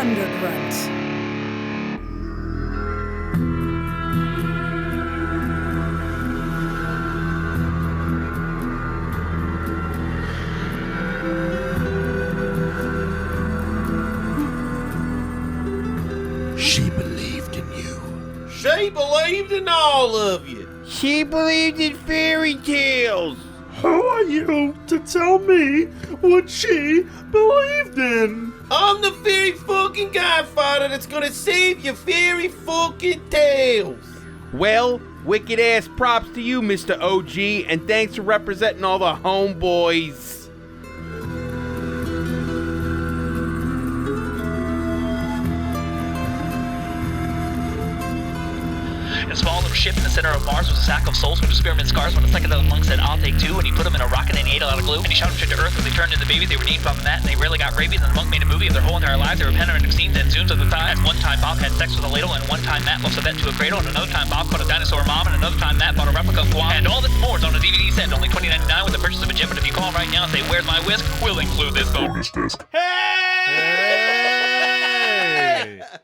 Undergrunt. She believed in you. She believed in all of you. She believed in fairy tales. Who are you to tell me what she believed in? I'm the fairy fucking godfather that's gonna save your fairy fucking tales. Well, wicked ass props to you, Mr. OG, and thanks for representing all the homeboys. A small little ship in the center of Mars was a sack of souls with experiment scars when the psychedelic monk said, I'll take two, and he put them in a rocket and he ate a lot of glue, and he shot them straight to Earth where they turned into babies. They were named Bob and Matt, and they really got rabies, and the monk made a movie of their whole entire lives. They were panoramic scenes and zooms of the time. One time Bob had sex with a ladle, and one time Matt lost a vet to a cradle, and another time Bob caught a dinosaur mom, and another time Matt bought a replica of Guam. And all this and more is on a DVD set, only $20.99 with the purchase of a gym, but if you call right now and say, where's my whisk, we'll include this bonus disc. Hey!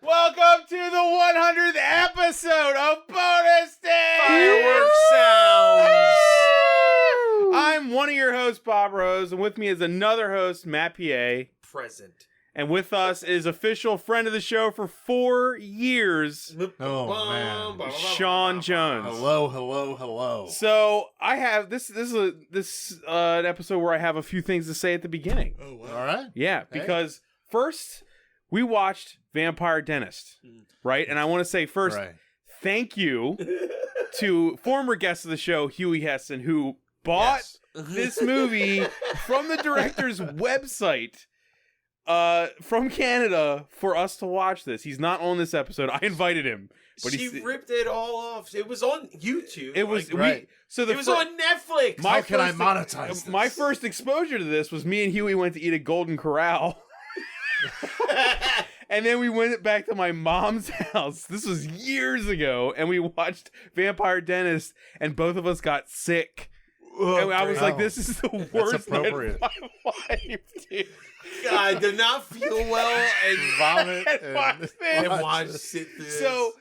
Welcome to the 100th episode of Bonus Day! Fireworks sounds. I'm one of your hosts, Bob Rose, and with me is another host, Matt P.A. Present. And with us is official friend of the show for 4 years, Oh, man. Shawn Jones. Hello. So I have this is an episode where I have a few things to say at the beginning. Oh, wow. All right. Yeah, because first we watched Vampire Dentist, right? And I want to say first, thank you to former guest of the show, Huey Heston, who bought this movie from the director's website from Canada for us to watch this. He's not on this episode. I invited him. But she ripped it all off. It was on YouTube. It was it was on Netflix. How can I monetize this? My first exposure to this was me and Huey went to eat at Golden Corral. And then we went back to my mom's house. This was years ago. And we watched Vampire Dentist. And both of us got sick. And I was like, this is the worst night of my life, dude. God, did not feel well and vomit and watch sit through this. So,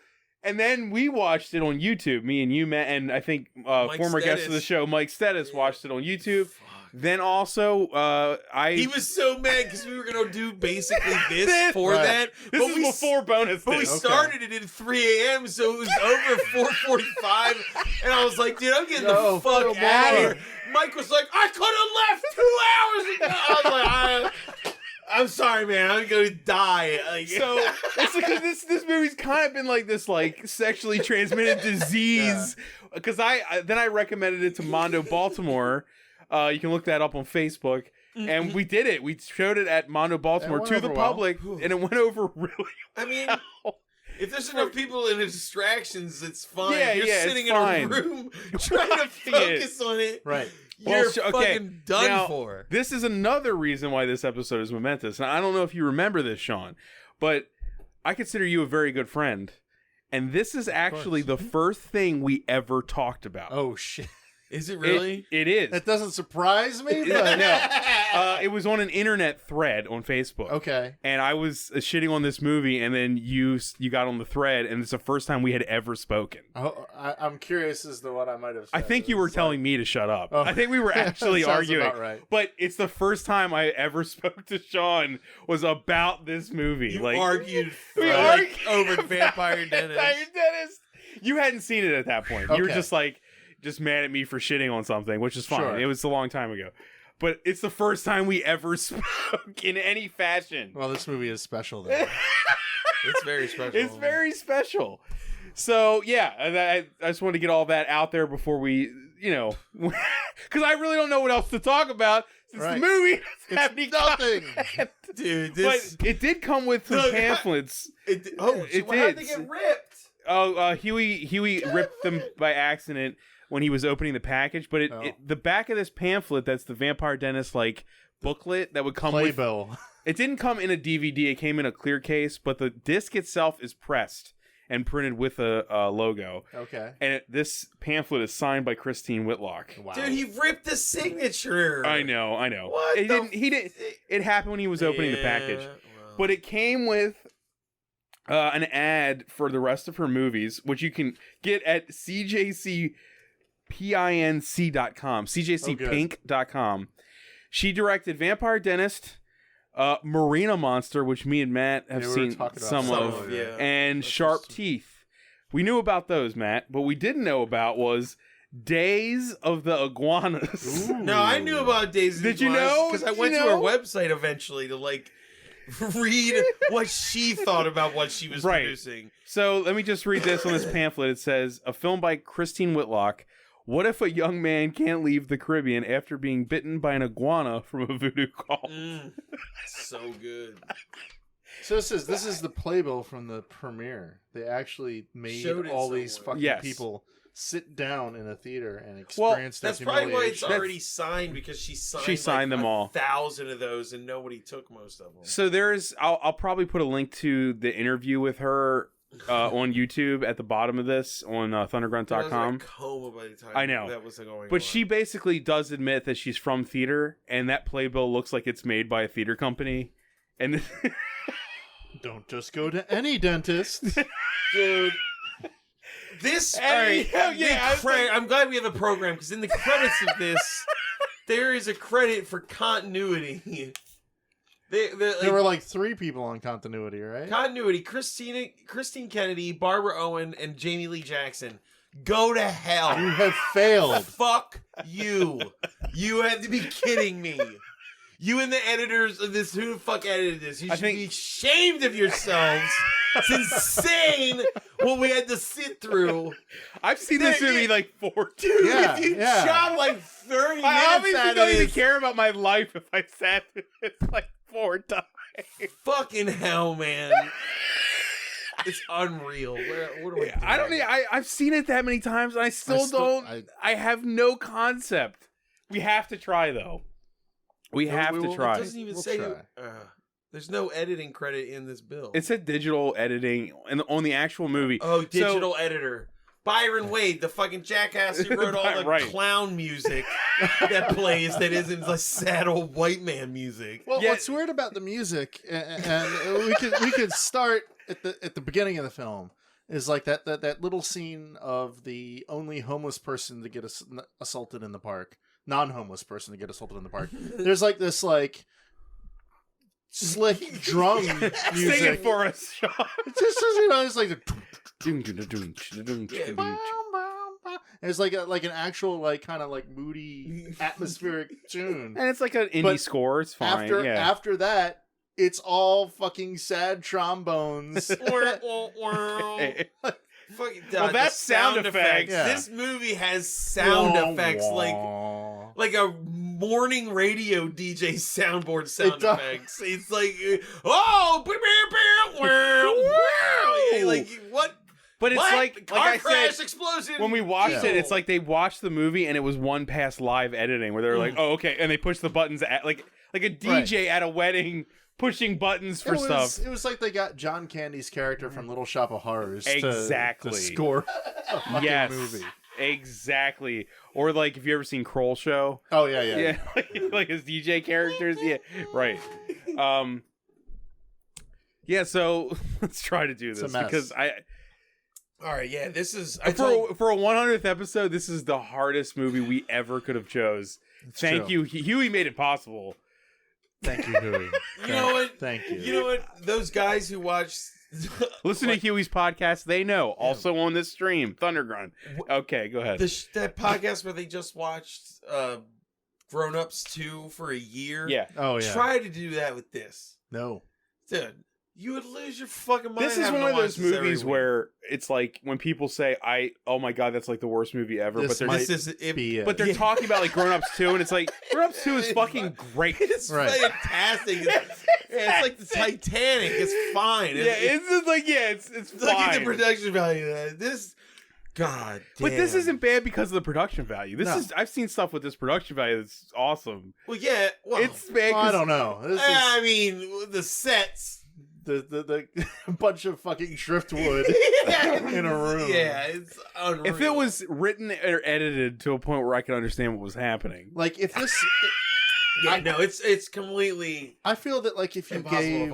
and then we watched it on YouTube. Me and you, Matt, and I think former guest of the show, Mike Stettis, watched it on YouTube. Fuck. Then also, he was so mad because we were gonna do basically this for that. This is before bonus. But we started it at 3 a.m., so it was over 4:45, and I was like, "Dude, I'm getting the fuck out of here." Mike was like, "I could have left 2 hours ago." I was like, "I'm sorry, man. I'm gonna die." Like, so it's because this movie's kind of been like this like sexually transmitted disease. Because I recommended it to Mondo Baltimore. You can look that up on Facebook. And we did it. We showed it at Mondo Baltimore to the public, and it went over really well. I mean, if there's enough people in the distractions, it's fine. Yeah, You're sitting in fine. a room trying to focus on it. Right. You're fucking done now, for. This is another reason why this episode is momentous. And I don't know if you remember this, Shawn, but I consider you a very good friend. And this is actually the first thing we ever talked about. Oh, shit. Is it really? It is. That doesn't surprise me, but It was on an internet thread on Facebook. Okay. And I was shitting on this movie, and then you got on the thread, and it's the first time we had ever spoken. Oh, I'm curious as to what I might have said. I think you were telling me to shut up. Oh. I think we were actually Sounds arguing. about right. But it's the first time I ever spoke to Shawn was about this movie. You argued over Vampire Dentist. You hadn't seen it at that point. You were just like, mad at me for shitting on something, which is fine. Sure. It was a long time ago. But it's the first time we ever spoke in any fashion. Well, this movie is special, then. It's very special. It's very special. So, yeah, I just wanted to get all that out there before we, because I really don't know what else to talk about since the movie doesn't have any nothing. Dude, But it did come with some pamphlets. How'd they get ripped? Oh, Huey ripped them by accident when he was opening the package, but the back of this pamphlet, that's the Vampire Dentist like booklet that would come Playbill. It didn't come in a DVD, it came in a clear case, but the disc itself is pressed and printed with a logo. Okay. And this pamphlet is signed by Christine Whitlock. Wow. Dude, he ripped the signature. I know. What? It happened when he was opening the package. Well. But it came with an ad for the rest of her movies, which you can get at cjcpinc.com, cjcpink.com. She directed Vampire Dentist, Marina Monster, which me and Matt have seen some of, and Sharp Teeth. We knew about those, Matt, but we didn't know about was Days of the Iguanas. No, I knew about Days of the Iguanas. Did you know? Because I went to her website eventually to read what she thought about what she was producing. So let me just read this on this pamphlet. It says, a film by Christine Whitlock. What if a young man can't leave the Caribbean after being bitten by an iguana from a voodoo cult? So good. So this is the playbill from the premiere. They actually made all these fucking people sit down in a theater and experience that's probably why it's already signed, because she signed them all. 1,000 of those and nobody took most of them. So I'll probably put a link to the interview with her on YouTube at the bottom of this on thundergrunt.com. I know that was going but on. She basically does admit that she's from theater, and that playbill looks like it's made by a theater company. And don't just go to any dentist, dude. I'm glad we have a program, because in the credits of this, there is a credit for continuity. There were like 3 people on continuity, right? Continuity: Christine Kennedy, Barbara Owen, and Jamie Lee Jackson. Go to hell! You have failed. Fuck you! You have to be kidding me! You and the editors of this, who the fuck edited this? You should be ashamed of yourselves. It's insane what we had to sit through. I've seen this movie like 4 times. Dude, if you shot like 30 minutes I obviously don't even this, care about my life if I sat through it like 4 times. Fucking hell, man. It's unreal. What do I don't need. I've seen it that many times, and I still don't. I have no concept. We have to try, though. We have to try. It doesn't even say. There's no editing credit in this bill. It said digital editing on the actual movie. Oh, digital editor. Byron Wade, the fucking jackass who wrote all the clown music that plays that isn't the sad old white man music. Well, what's weird about the music, and we could start at the beginning of the film, is like that little scene of the only homeless person to get assaulted in the park, non-homeless person to get assaulted in the park. There's like this slick drum music. Sing it for us, Sean. It's like it's like an actual kind of moody atmospheric tune, and it's like an indie score. It's fine. After that, it's all fucking sad trombones. Well, that's sound effects. Yeah. This movie has sound effects like a morning radio DJ soundboard sound effects. It's like, like what? But it's like car I crash, said, explosion. When we watched it, it's like they watched the movie and it was one pass live editing where they were like, oh, okay, and they pushed the buttons like a DJ at a wedding pushing buttons for stuff. It was like they got John Candy's character from Little Shop of Horrors exactly to score a fucking movie. Exactly. Or like, if you ever seen Kroll Show? Oh yeah. like his DJ characters. Yeah, right. Yeah. So let's try to do this because All right, yeah, this is for a 100th episode. This is the hardest movie we ever could have chose. Thank you, Huey made it possible. Thank you, Huey. You know what? Thank you. You know what? Those guys who watch listen to Huey's podcast, they know. Also on this stream, Thundergrunt. Okay, go ahead. That podcast where they just watched Grown Ups 2 for a year. Yeah. Oh yeah. Try to do that with this. No, dude. You would lose your fucking mind. This is one of those movies where it's like when people say, "Oh my god, that's like the worst movie ever," but they're talking about like Grown Ups 2, and it's like Grown Ups 2 is fucking great. It's fantastic. It's like the Titanic. It's fine. It's just like it's fine. Look at the production value of that. This. God damn. But this isn't bad because of the production value. I've seen stuff with this production value that's awesome. Well, yeah. Well, it's bad. I don't know. I mean, the sets. The bunch of fucking driftwood in a room. Yeah, it's unreal. If it was written or edited to a point where I could understand what was happening. Like if this it's completely I feel that like if you gave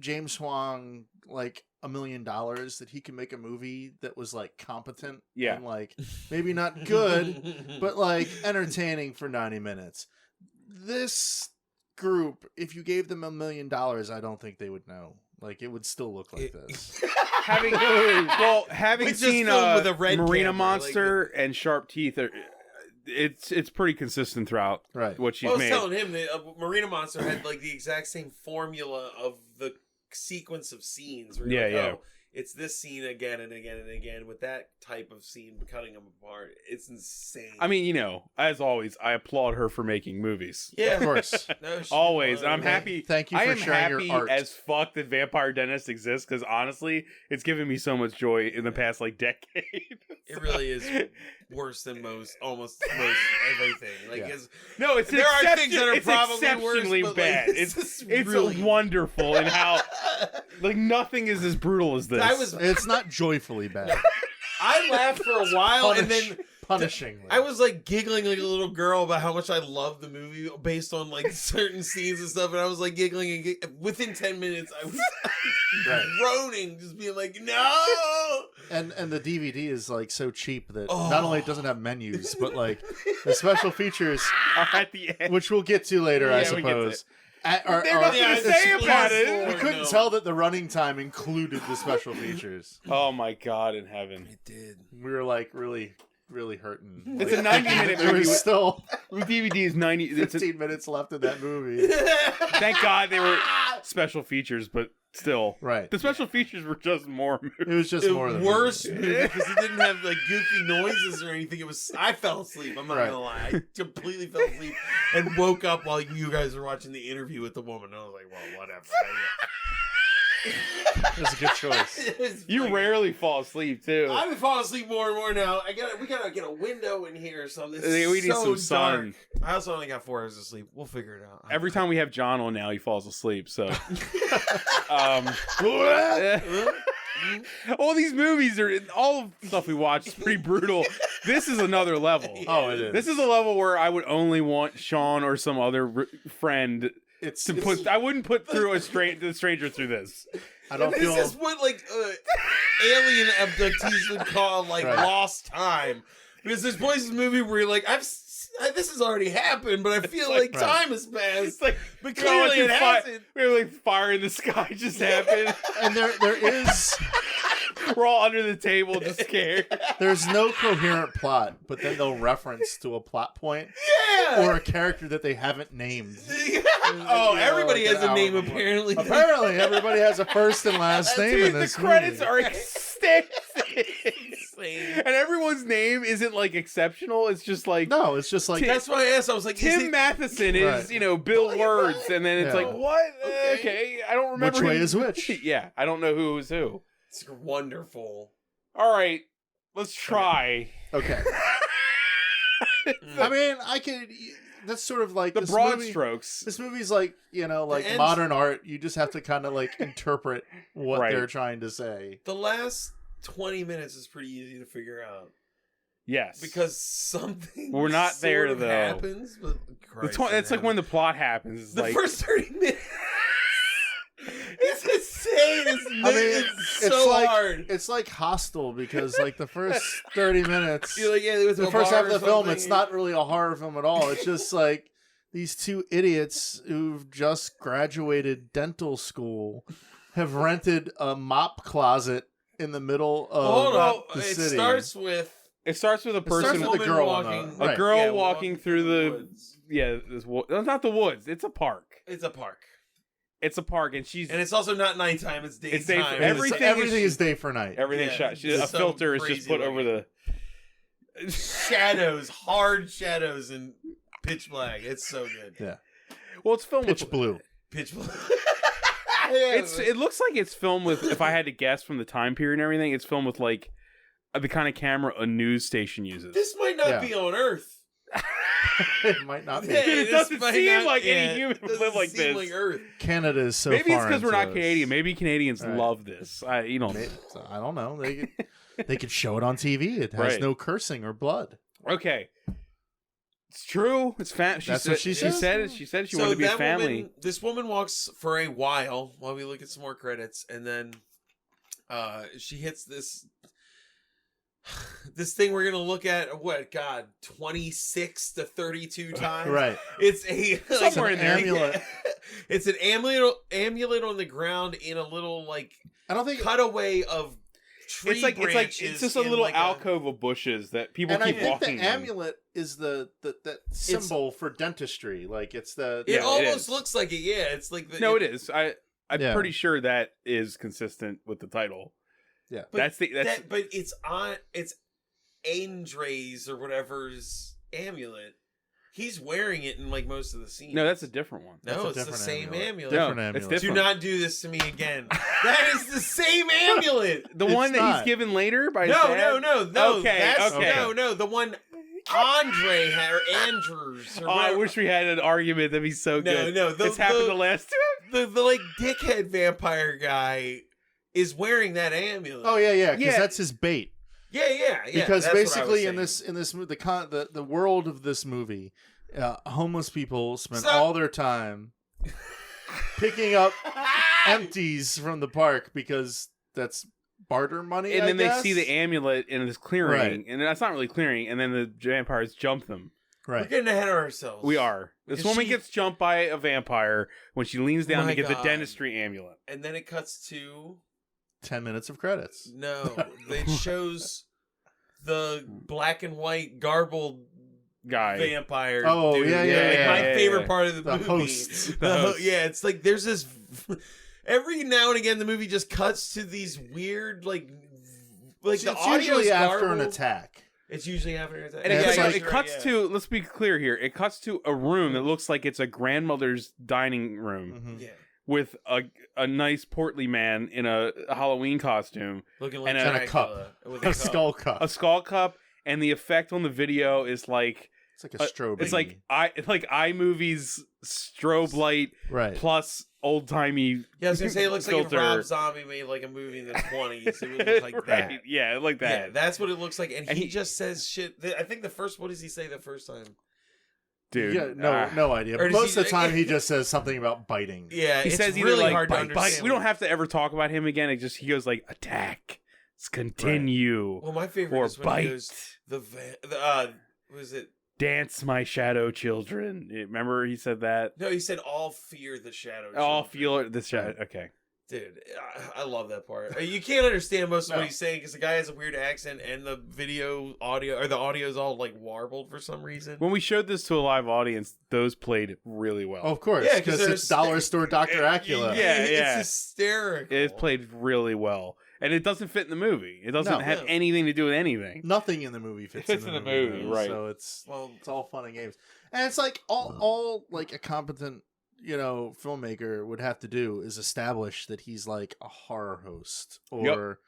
James Hwang like $1 million that he can make a movie that was like competent and like maybe not good, but like entertaining for 90 minutes. This group, if you gave them $1 million, I don't think they would know. Like, it would still look like this. having seen with a red Marina camera, Monster and Sharp Teeth, it's pretty consistent throughout what she's made. I was telling him that Marina Monster had like the exact same formula of the sequence of scenes. Where you're like, oh, it's this scene again and again and again with that type of scene, cutting them apart. It's insane. I mean, as always, I applaud her for making movies. Yeah, of course. Always. And I'm happy. Thank you for sharing your art. I am happy as fuck that Vampire Dentist exists, because honestly, it's given me so much joy in the past like decade. It really is worse than almost everything. Like, there are things that are probably exceptionally worse, bad. Like, it's really wonderful in how like nothing is as brutal as this. It's not joyfully bad. I laughed for a while and then punishingly. I was like giggling like a little girl about how much I love the movie based on like certain scenes and stuff, and I was like giggling and within 10 minutes I was groaning, just being like, no. And the DVD is like so cheap that not only it doesn't have menus, but like the special features are at the end, which we'll get to later, I suppose. There's nothing to say about it. We couldn't tell that the running time included the special features. Oh my God in heaven. It did. We were like really hurting. It's a 90-minute movie. There was still with DVDs 15 minutes left in that movie. Thank God they were special features, but still. Right. The special features were just more movies. It was just more of the worse because it didn't have like goofy noises or anything. I fell asleep. I'm not gonna lie. I completely fell asleep and woke up while you guys were watching the interview with the woman. I was like, well, whatever. That's a good choice. You rarely fall asleep too. I've been falling asleep more and more now. We gotta get a window in here or something. We need some sun. I also only got 4 hours of sleep. We'll figure it out. Every time we have John on now, he falls asleep. So, all these movies are all stuff we watch is pretty brutal. This is another level. Oh, it is. This is a level where I would only want Sean or some other friend. I wouldn't put through the stranger through this. I don't feel. This is what like alien abductees would call like lost time, because there's points in the movie where you're like, this has already happened, but I feel like time has passed. Like, but clearly it hasn't. We're like fire in the sky just happened, and there is. We're all under the table, just scared. There's no coherent plot, but then they'll reference to a plot point or a character that they haven't named. Everybody has a name apparently. Apparently, everybody has a first and last name in this movie. The credits are extensive. And everyone's name isn't like exceptional. It's just like it's just like that's why I asked. I was like, Tim Matheson is Bill Words, and then it's like what? Okay, I don't remember which way is which. Yeah, I don't know who was who. It's wonderful. All right, let's try. Okay. I mean, I could. That's sort of like the broad strokes. This movie's like like modern art. You just have to kind of like interpret what they're trying to say. The last 20 minutes is pretty easy to figure out. Yes, because something we're not there though. Happens, but it's like when the plot happens. It's the like, first 30 minutes. It's insane. It's so hard. It's like Hostel, because like the first 30 minutes, you're like, it was the first half of the film, it's not really a horror film at all. It's just like these two idiots who've just graduated dental school have rented a mop closet in the middle of the city. It starts with a person with a girl walking through the woods. It's not the woods. It's a park. It's a park, and it's also not nighttime. It's daytime. It's day for, everything is day for night. Everything's shot. A filter is just put over the shadows, hard shadows, and pitch black. It's so good. Yeah. Well, it's filmed pitch blue. Pitch blue. It looks like it's filmed with. If I had to guess from the time period and everything, it's filmed with like the kind of camera a news station uses. This might not be on Earth. It might not be. Dude, it doesn't seem like any human would live like this. Like Earth. Canada is so maybe far it's because we're not this. Canadian. Maybe Canadians love this. I don't know. They could show it on TV. It has no cursing or blood. Okay. It's true. It's That's what she said? She said she wanted to be a family. This woman walks for a while we look at some more credits, and then she hits this thing we're gonna look at 26 to 32 times. Right. It's a Somewhere in there. Amulet. It's an amulet on the ground in a little like I don't think cutaway of tree branches. It's just a little alcove of bushes that people and keep I think walking the in. amulet is the symbol for dentistry. Like it's the It Yeah, almost is. looks like it. Yeah, it's like No, it is. I'm Yeah. pretty sure that is consistent with the title. Yeah. But That's but it's Andre's or whatever's amulet. He's wearing it in like most of the scenes. no, that's a different one. No, That's a it's the different same amulet. amulet. Different No, amulet. it's Do different. not do this to me again. That is the same amulet. The It's one that not. he's given later by his No, dad? no. Okay, That's, okay. No, the one Andre had, or Andrews. Or Oh, I whatever. wish we had an argument. That'd be so good. No, It's happened the last two. the like dickhead vampire guy is wearing that amulet. Oh yeah, because Yeah. that's his bait. yeah. Because that's what I was basically in saying. this the world of this movie, homeless people spend Stop. all their time picking up empties from the park because that's barter money. And I then they guess? see the amulet in this clearing, Right. and that's not really clearing. And then the vampires jump them. We're right. getting ahead of ourselves. We are. This Because woman she- gets jumped by a vampire when she leans down My to get the God. dentistry amulet. And then it cuts to 10 minutes of credits. no. It shows the black and white garbled Guy. vampire. Oh, dude. yeah, Like, yeah, my yeah, favorite yeah. part of the The movie. hosts. The hosts. Yeah, it's like there's this. Every now and again, the movie just cuts to these weird, like the It's audio's usually after an garbled. attack. It's usually after an attack. And Yeah, it, it's like- it cuts to, let's be clear here, it cuts to a room that looks like it's a grandmother's dining room Mhm. Yeah, with a nice portly man in a Halloween costume, looking like And a cup. Dracula with A skull cup. a skull cup, and the effect on the video is like, It's like a strobe. it's like iMovie's strobe light right. plus old timey. Yeah, I was gonna say it looks like if filter. Rob Zombie made like a movie in the 20s. It would look like that. Right, yeah, like that. Yeah, that's what it looks like. And, And he he- just says shit. I think what does he say the first time? Dude, Yeah, no idea. Or does Most he- of the time, he just says something about biting. Yeah, he it's says either really like hard to bite. understand. We don't have to ever talk about him again. He goes like attack, let's continue, Well, my favorite or is when bite, he goes what is it? dance, my shadow children. Remember he said that. No, he said all fear the shadow. All children. feel the shadow. Okay, Dude, I love that part. You can't understand most of No. what he's saying because the guy has a weird accent and the audio is all like warbled for some reason. when we showed this to a live audience, those played really well. Oh, of course, Yeah, 'cause because there's- it's Dollar Store Dr. Acula. Yeah, yeah. It's hysterical. It played really well, and it doesn't fit in the movie. It doesn't No. have No. anything to do with anything. Nothing in the movie fits, Fits in the movie, though, right. So it's Well, all fun and games, and it's like all like a competent filmmaker would have to do is establish that he's like a horror host or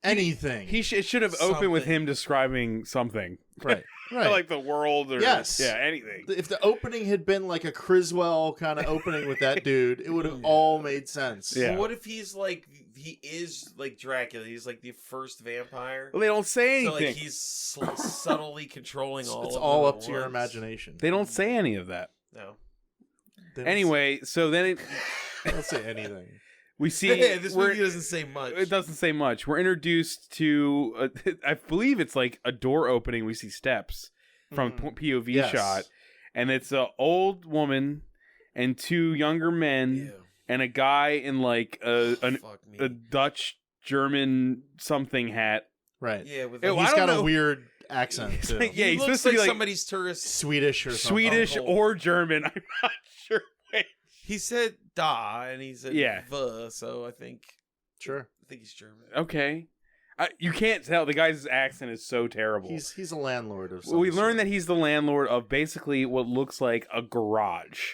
anything. It should have opened with Something. him describing something, right, right. like the world, or Yes. yeah, anything. If the opening had been like a Criswell kind of opening with that dude, it would have all made sense. Yeah. what if he is like Dracula? He's like the first vampire. Well, they don't say So anything. like he's subtly controlling all. It's of all them up at to your once. imagination. They don't say any of that. No. They don't Anyway, so then they don't say anything. we see Yeah, this we're- movie doesn't say much. It doesn't say much. We're introduced to, I believe it's like a door opening. We see steps from POV Yes. shot, and it's an old woman and two younger men Ew. and a guy in like Fuck me. a Dutch German something hat. Right. Yeah, with Ew, the, I He's don't got know. a weird accent He's too. like- yeah, he he's looks supposed to like be like somebody's tourist. Swedish or something. Swedish cool. or German. I'm not sure which. He said "da" and he said Yeah. "the," so I think Sure. he's German. Okay. You can't tell. The guy's accent is so terrible. He's a landlord of some Well, we sort. learned that he's the landlord of basically what looks like a garage.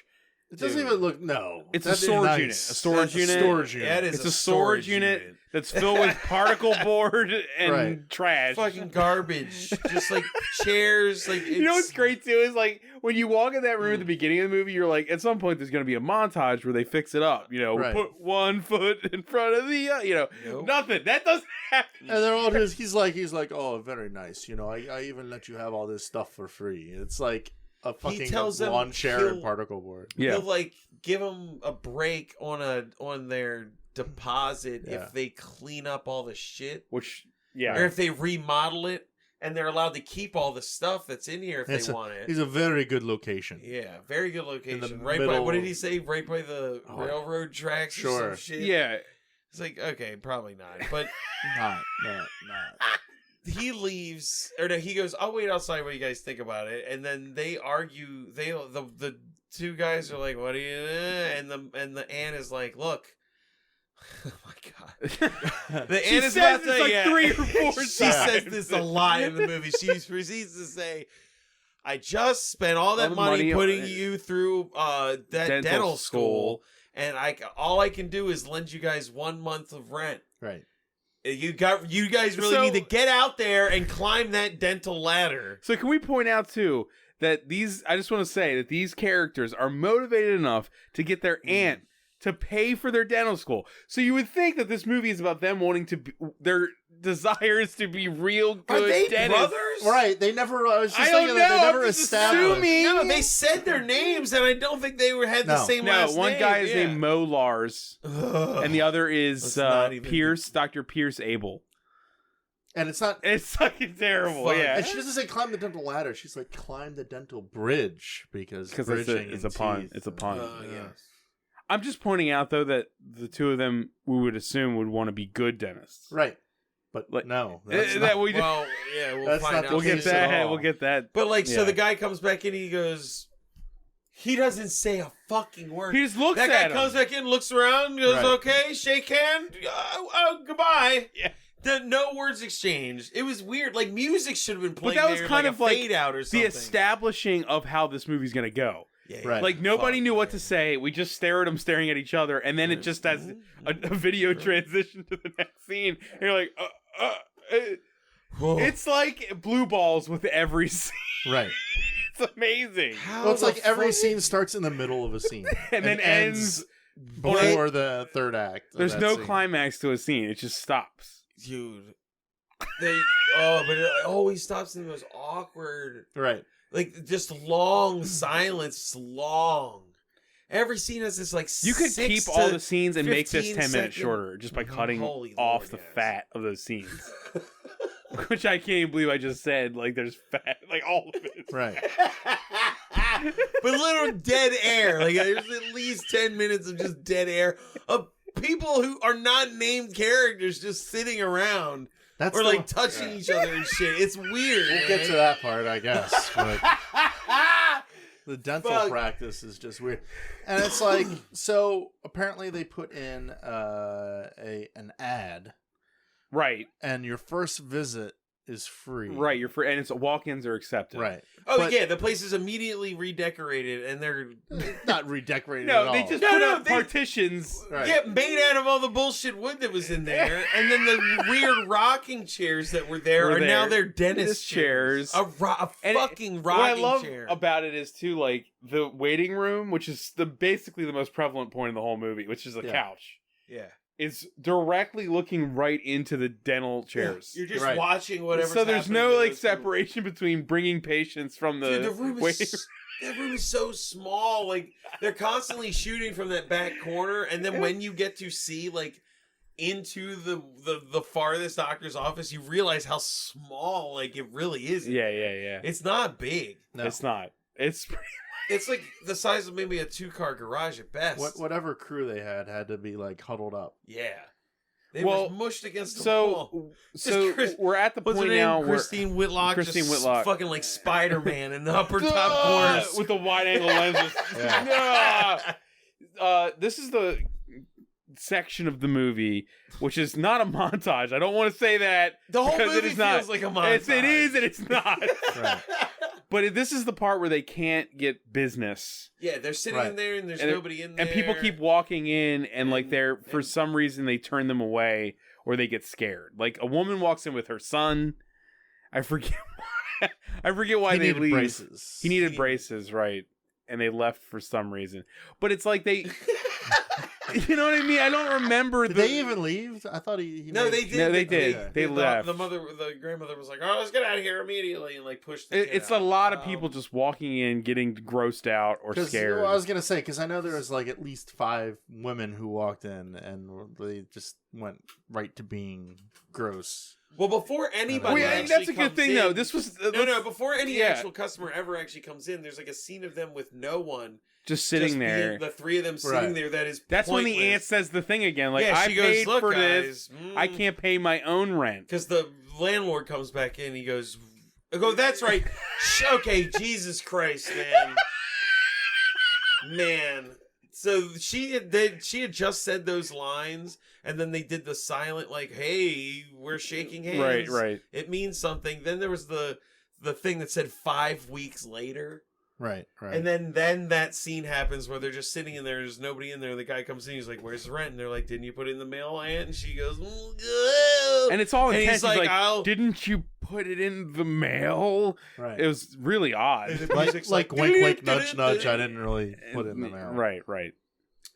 It doesn't Dude. even look. No, It's a That'd be storage nice. unit. A storage That's unit. A storage unit. That is It's a storage unit that's filled with particle board and Right. trash. fucking garbage. Just like chairs. Like You know what's it's- great too is like when you walk in that room at the beginning of the movie, you're like, at some point there's going to be a montage where they fix it up. You know, Right. put one foot in front of the, Nope. nothing. That doesn't happen. And they're all just. He's like, oh, very nice. I even let you have all this stuff for free. It's like, a fucking tells them lawn chair and particle board. Yeah. He'll like give them a break on their deposit if they clean up all the shit, Which or if they remodel it, and they're allowed to keep all the stuff that's in here if they want it. It's a very good location. Yeah, very good location. Right middle... by, what did he say? Right by the railroad tracks or some shit? Yeah. It's like, okay, probably not. But not. he leaves, or no, he goes, I'll wait outside what you guys think about it. And then they argue, the two guys are like, what do you, and the Anne is like, look, oh my god. The Anne is about to, like 3 or 4 she says this a lot in the movie. She proceeds to say, I just spent all that money putting you through that dental school, and all I can do is lend you guys 1 month of rent. Right. You guys really need to get out there and climb that dental ladder. So can we point out too that I just want to say that these characters are motivated enough to get their aunt to pay for their dental school. So you would think that this movie is about them wanting to their desires to be real good Are they dentists. brothers? Right. They never. I was just I thinking don't that they know, never I'm just established. assuming. No, they said their names, and I don't think they had the same last name. No, one guy is named Mo Lars, and the other is Pierce, Dr. Pierce Abel. And it's not. It's fucking terrible. Fuck. Yeah. And she doesn't say climb the dental ladder. She's like climb the dental bridge because bridging it's a pun. It's a pun. Yes. I'm just pointing out though that the two of them we would assume would want to be good dentists. Right. But Like, no. We'll That's find not out. We'll get case at that. all. We'll get that. But like, so Yeah. the guy comes back in, he goes, he doesn't say a fucking word. He just looks that at guy him. comes back in, looks around, goes, Right. okay, shake hand, goodbye. Yeah. No words exchanged. It was weird. Like, music should have been But playing that was there, kind like of a like fade out or something. the establishing of how this movie's gonna go. Yeah, Right. Like nobody knew what to say. We just stare at them staring at each other, and then it just has a video transition to the next scene. And you're like, it's like blue balls with every scene. Right. It's amazing. Well, it's like every scene starts in the middle of a scene And then ends before the third act. of There's that no scene. climax to a scene. It just stops. Dude. But it always stops in the most awkward, Right. like, just long silence, long. Every scene has this, like, You could 6 keep to all the scenes and make this 15 10 minutes second- shorter just by cutting Holy off Lord, the yes. fat of those scenes. Which I can't even believe I just said. Like, there's fat. Like, all of it. Right. But little dead air. Like, there's at least 10 minutes of just dead air of people who are not named characters just sitting around That's or the- like touching each other and shit. It's weird. We'll get to that part, I guess. But the dental Fuck. practice is just weird, and it's like so. Apparently, they put in an ad, Right. and your first visit is free. Right. You're free. And it's walk-ins are accepted. Right. Oh, But- yeah. The place is immediately redecorated and they're Not redecorated at No, all. they just No, put no, up they- partitions. Right. yeah, made out of all the bullshit wood that was in there. And then the weird rocking chairs that were there Were are now there. their dentist Dentist chairs. A And fucking what I rocking love chair. about it is too, like the waiting room, which is basically the most prevalent point in the whole movie, which is the Yeah. couch, Yeah. is directly looking right into the dental chairs. You're just Right. watching whatever. So there's no like separation between bringing patients from the, Dude, the room waiting is that room is so small. Like they're constantly shooting from that back corner, and then when you get to see like into the farthest doctor's office, you realize how small like it really is. Yeah. It's not big. No. It's not. It's It's like the size of maybe a 2-car garage at best. Whatever crew they had to be like huddled up. Yeah. They Well, were mushed against the wall. so Chris- we're at the What's point her name? now where Christine Whitlock. Christine just Whitlock. fucking like Spider-Man in the upper top corners. with the wide angle lenses. This is the section of the movie which is not a montage. I don't want to say that The whole because movie it is not. feels like a montage. It is and it's not. Right. But this is the part where they can't get business. Yeah, they're sitting Right. in there and there's And nobody in there. And people keep walking in and like they're for and- some reason they turn them away or they get scared. Like a woman walks in with her son. I forget why. I forget why He they needed leave. braces. He needed braces, right? And they left for some reason. But it's like they You know what I mean? I don't remember. Did they even leave? I thought he No, they did. No, they did. Okay. They left. The grandmother was like, "Oh, let's get out of here immediately," and like pushed. The kid It's out. a lot of people just walking in, getting grossed out or scared. I was gonna say because I know there was like at least 5 women who walked in and they just went right to being gross. Well, before anybody actually that's a good comes thing, in, though. This was no. Before any yeah. actual customer ever actually comes in, there's like a scene of them with no one, just sitting there. the 3 of them sitting there. That is. That's pointless. when the aunt says the thing again. Like, Yeah, I she goes, paid "Look, for guys, this. I can't pay my own rent. Because the landlord comes back in, he goes, I go, "That's right." Okay, Jesus Christ, man. So she had just said those lines, and then they did the silent, like, "Hey, we're shaking hands." Right. It means something. Then there was the thing that said 5 weeks later. Right. And then that scene happens where they're just sitting in there. There's nobody in there. The guy comes in. He's like, "Where's the rent?" And they're like, "Didn't you put it in the mail, Aunt?" And she goes, "Oh." And it's all And intense. he's He's like, like, "Didn't you put it in the mail?" Right. It was really odd. And the music's like wink, wink, nudge, nudge. I didn't really put it in the mail. Right.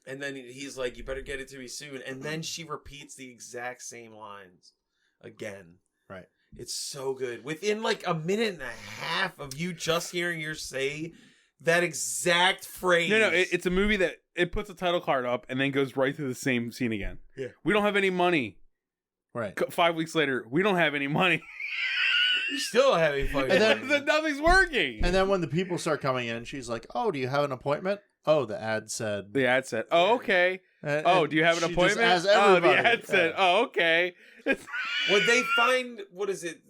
And then he's like, "You better get it to me soon." And then she repeats the exact same lines again. Right. It's so good. Within like a minute and a half of you just hearing her say that exact phrase. No, it's a movie that it puts a title card up and then goes right through the same scene again. Yeah. We don't have any money. Right. 5 weeks later, we don't have any money. You still having fun. And then- Nothing's working. And then when the people start coming in, she's like, "Oh, do you have an appointment?" Oh, the ad said. The ad said, "Oh, okay." And Do you have an she appointment? Just asks Oh, the everybody. ad said, "Oh, okay." When they find, what is it?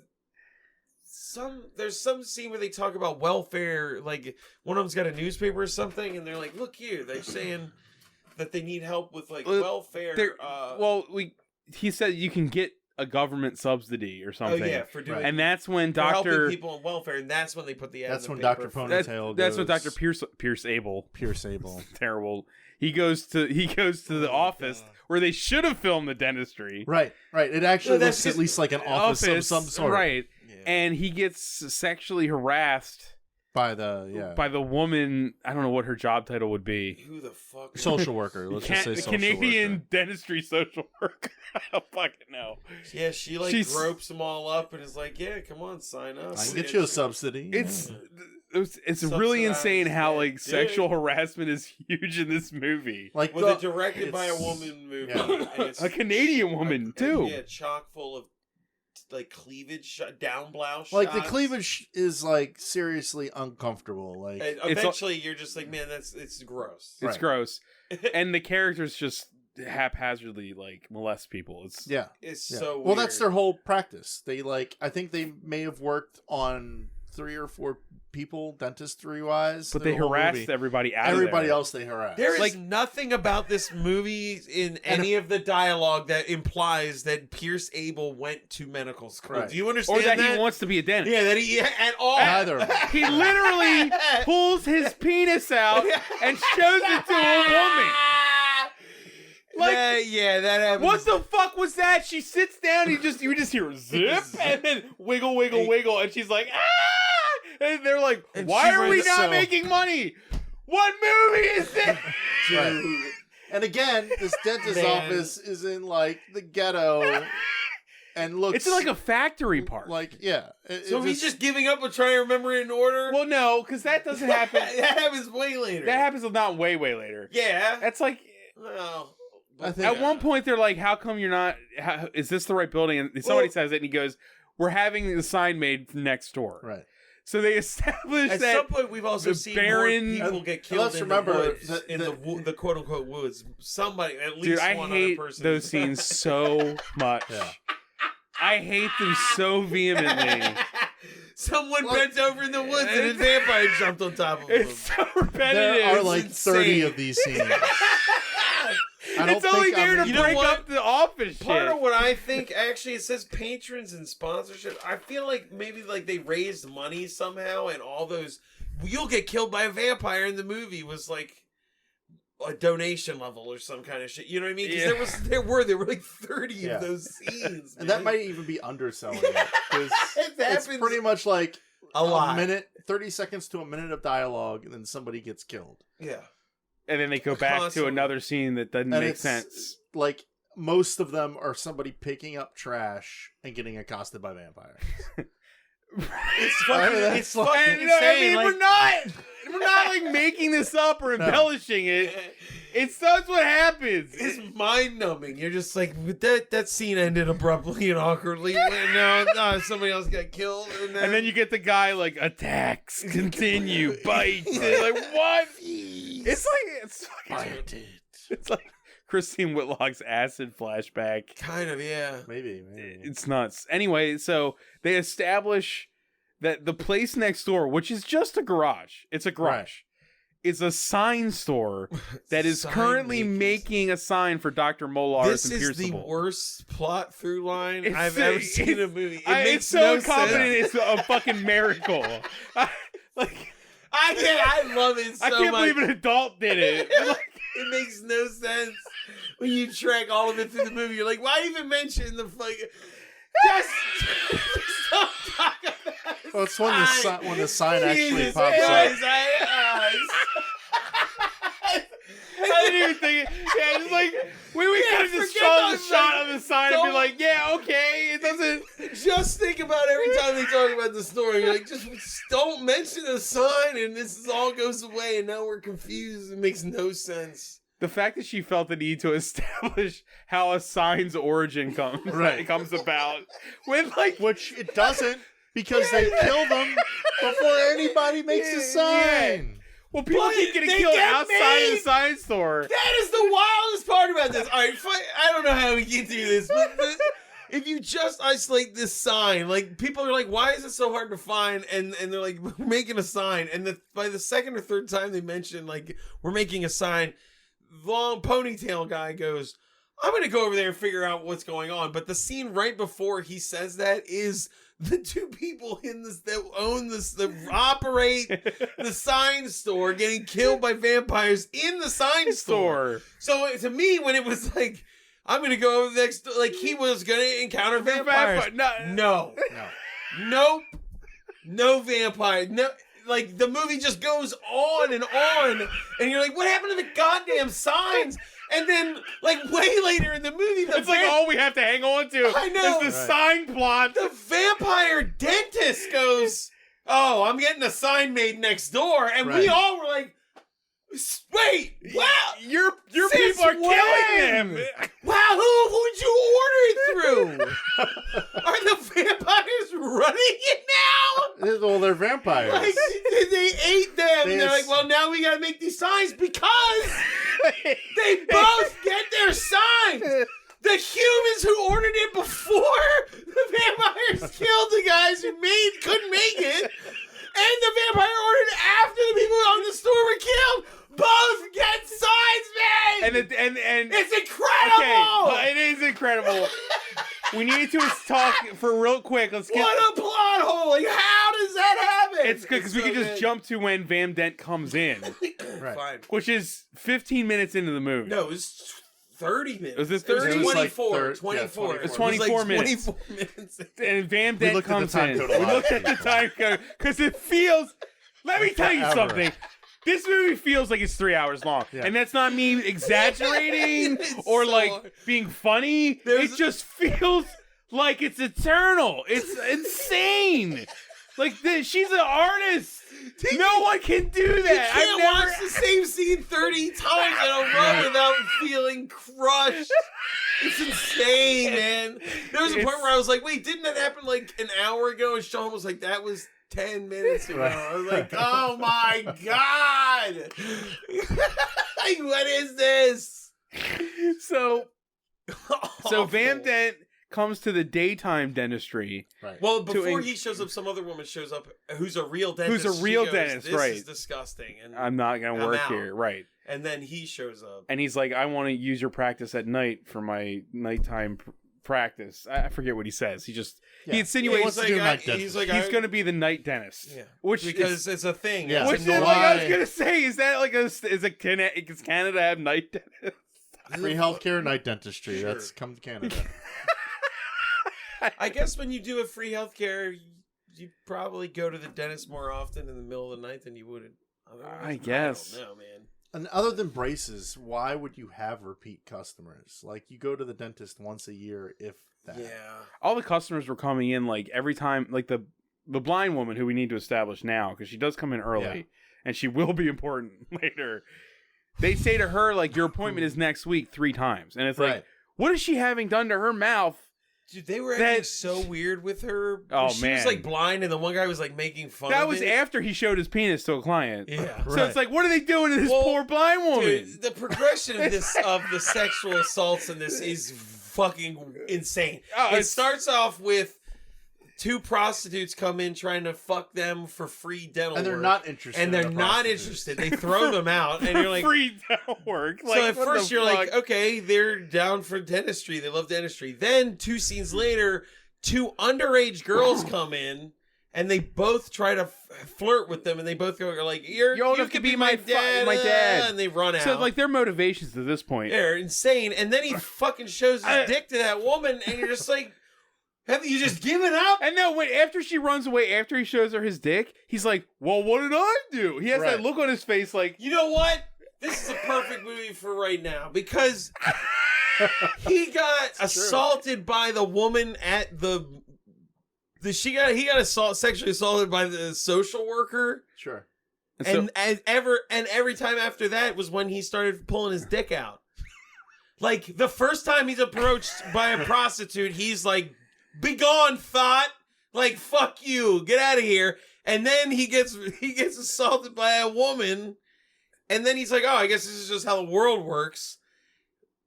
There's some scene where they talk about welfare, like one of them's got a newspaper or something, and they're like, "Look here," they're saying that they need help with like welfare. He said you can get a government subsidy or something. Oh yeah, for doing And that's when for helping Dr. people on welfare, and that's when they put the ad. That's in when the paper Dr. for- Ponytail That's when goes- Dr. Pierce Abel. Pierce Abel. Terrible. He goes to the office where they should have filmed the dentistry. Right. It actually No, that's looks at least like an office of some sort. Right. Yeah. And he gets sexually harassed By the by the woman. I don't know what her job title would be. Who the fuck? social worker. Let's just say social Canadian worker. dentistry social worker. I don't fucking know. Yeah, she like She's- gropes them all up and is like, "Yeah, come on, sign up." I can get you a subsidy. It's really Subsidized, insane how like yeah. sexual harassment is huge in this movie. like Was it directed by a woman movie? Yeah. And it's A Canadian woman too. Yeah, chock full of like cleavage, down blouse. like the shots. cleavage is like seriously uncomfortable. Like And eventually, you're just like, "Man, it's gross." It's Right. gross, and the characters just haphazardly like molest people. It's yeah. It's Yeah. so weird. Well, that's their whole practice. They I think they may have worked on 3 or 4 people dentistry wise, but they harassed everybody out. everybody of there. else. They harassed. There is like- nothing about this movie in any of the dialogue that implies that Pierce Abel went to medical school. Right. Do you Or understand that he wants to be a dentist. Yeah, that he at all. Neither of them. He literally pulls his penis out and shows it to a woman. Like, that happens. what the fuck was that? She sits down, you just hear zip, and then wiggle, wiggle, wiggle, and she's like, ah! And they're like, And why she are we runs not so- making money? What movie is this? Right. And again, this dentist Man. office is in like the ghetto, and looks It's like a factory part. like yeah. So he's just giving up and trying to remember it in order. Well, no, because that doesn't happen. that happens way later. That happens not way later. Yeah. That's like, Well, I think- at one point they're like, how come you're not, is this the right building? And somebody says it, and he goes, we're having the sign made next door. right. So they establish at that some point we've also the seen Baron- more people get killed Let's in remember the woods, that- in the quote unquote woods. Somebody, at least dude, I one hate other person. those scenes so much. Yeah. I hate them so vehemently. Someone Look, bent over in the woods and a vampire jumped on top of him. It's so repetitive. There are like It's 30 insane. of these scenes. I don't It's only think there I'm- to You know break what? up the office Part shit. of what I think, actually, it says patrons and sponsorship. I feel like maybe like they raised money somehow, and all those "you'll get killed by a vampire" in the movie was like a donation level or some kind of shit. You know what I mean? Because there were like 30 Yeah. of those scenes, And that man. might even be underselling it. 'Cause It it's happens pretty much like a lot. minute, 30 seconds to a minute of dialogue, and then somebody gets killed. Yeah. and then they go back to another scene that doesn't make sense. Like, most of them are somebody picking up trash and getting accosted by vampires. It's fucking insane. I mean, we're not like making this up or embellishing it. That's what happens. It's mind numbing. You're just like, that scene ended abruptly and awkwardly. No, somebody else got killed. And then you get the guy like, attacks, continue, bite. Like, what? It's like Christine Whitlock's acid flashback. Kind of, yeah. Maybe. It's nuts. Anyway, so they establish that the place next door, which is just a garage. It's a garage. Right. It's a sign store that is currently making a sign for Dr. Molars and Pierceable. This is the worst plot through line I've ever seen in a movie. It's so incompetent. It's a fucking miracle. I love it so much. I can't believe an adult did it. It makes no sense when you track all of it through the movie. You're like, why even mention the fucking... Just don't talk about it. Well, it's when the sign actually pops up. I didn't even think it. Yeah, it's like we could have just shown the shot of the sign and be like, yeah, okay, it doesn't. Just think about every time they talk about the story. You're like, just don't mention the sign, and this all goes away. And now we're confused. It makes no sense. The fact that she felt the need to establish how a sign's origin comes about, which it doesn't, because they kill them before anybody makes a sign. Yeah. Well, people keep getting killed outside of the sign store. That is the wildest part about this. All right, I don't know how we get through this, but if you just isolate this sign, like, people are like, why is it so hard to find? And they're like, we're making a sign. And by the second or third time they mention, like, we're making a sign, long ponytail guy goes, I'm going to go over there and figure out what's going on. But the scene right before he says that is the two people in this that own this, that operate the sign store, getting killed by vampires in the sign store. So to me, when it was like, I'm going to go over the next, like, he was going to encounter vampires. No vampire. No. Like, the movie just goes on, and you're like, what happened to the goddamn signs? And then, like, way later in the movie, it's like all we have to hang on to. I know. Is the sign plot. The vampire dentist goes, oh, I'm getting a sign made next door. And we all were like, wait, wow. Your people are killing them. Wow, who'd you order it through? Are the vampires running it now? Well, they're vampires. Like, they ate them. And they're like, well, now we gotta make these signs because they both get their signs. The humans who ordered it before the vampires killed the guys who couldn't make it, and the vampire ordered after the people on the store were killed. Both get signs made. And it's incredible. Okay, it is incredible. We need to talk for real quick. What a plot hole! Like, how does that happen? It's good because we can just jump to when Van Dent comes in, right? Fine. Which is 15 minutes into the movie. No, it's 30 minutes. Was it 30? It was 24. Like 24. It's 24 minutes. 24 minutes. And Van Dent comes in. We looked at the time code because it feels. Let me tell you something. This movie feels like it's 3 hours long. Yeah. And that's not me exaggerating or like being funny. It just feels like it's eternal. It's insane. Like, she's an artist. No one can do that. You can't watch the same scene 30 times in a row without feeling crushed. It's insane, man. There was a point where I was like, wait, didn't that happen like an hour ago? And Shawn was like, that was 10 minutes ago. I was like, oh my God. Like, what is this? So Van Dent comes to the daytime dentistry. Right. Well, before he shows up, some other woman shows up who's a real dentist. Who's a real dentist, this right. is disgusting. And I'm not going to work here. Right. And then he shows up. And he's like, I want to use your practice at night for my nighttime practice. I forget what he says. He insinuates he's going to be the night dentist. Yeah. Because it's a thing. Yeah. Which is like I was going to say, is does Canada have night dentists? Free healthcare, night dentistry. Sure. That's come to Canada. I guess when you do a free healthcare, you probably go to the dentist more often in the middle of the night than you would. I guess. I don't know, man. And other than braces, why would you have repeat customers? Like, you go to the dentist once a year, if that. Yeah. All the customers were coming in like every time, like the blind woman who we need to establish now, because she does come in early and she will be important later. They say to her, like, your appointment is next week 3 times. And it's like, what is she having done to her mouth? Dude, they were acting so weird with her. Oh, she was like blind, and the one guy was like making fun of it. That was after he showed his penis to a client. Yeah. So it's like, what are they doing to this poor blind woman? Dude, the progression of the sexual assaults in this is fucking insane. It starts off with 2 prostitutes come in trying to fuck them for free dental work. And they're not interested. And they're not interested. They throw them out, and you're like, free dental work. Like, so at first you're like, okay, they're down for dentistry. They love dentistry. Then 2 scenes later, 2 underage girls come in, and they both try to flirt with them, and they both go like, you could be my dad, and they run out. So like their motivations at this point, they're insane. And then he fucking shows his dick to that woman, and you're just like, have you just given up? And no, wait, after she runs away, after he shows her his dick, he's like, well, what did I do? He has that look on his face like, you know what? This is a perfect movie for right now, because he got assaulted by the woman at he got sexually assaulted by the social worker. Sure. And every time after that was when he started pulling his dick out. Like, the first time he's approached by a prostitute, he's like, be gone, thought. Like, fuck you. Get out of here. And then he gets assaulted by a woman. And then he's like, oh, I guess this is just how the world works.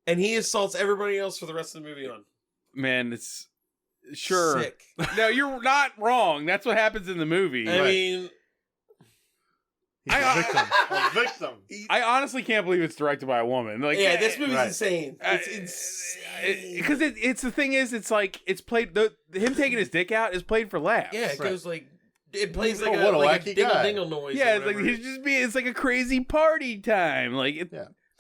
And he assaults everybody else for the rest of the movie on. Man, it's sure. Sick. No, you're not wrong. That's what happens in the movie. I mean, he's a victim. I honestly can't believe it's directed by a woman. Like, yeah, this movie's insane. It's insane. Because it's the thing is, it's like it's played. Him taking his dick out is played for laughs. Yeah, it goes like it plays like a like a dingle dingle noise. Yeah, it's like he's just being. It's like a crazy party time. Like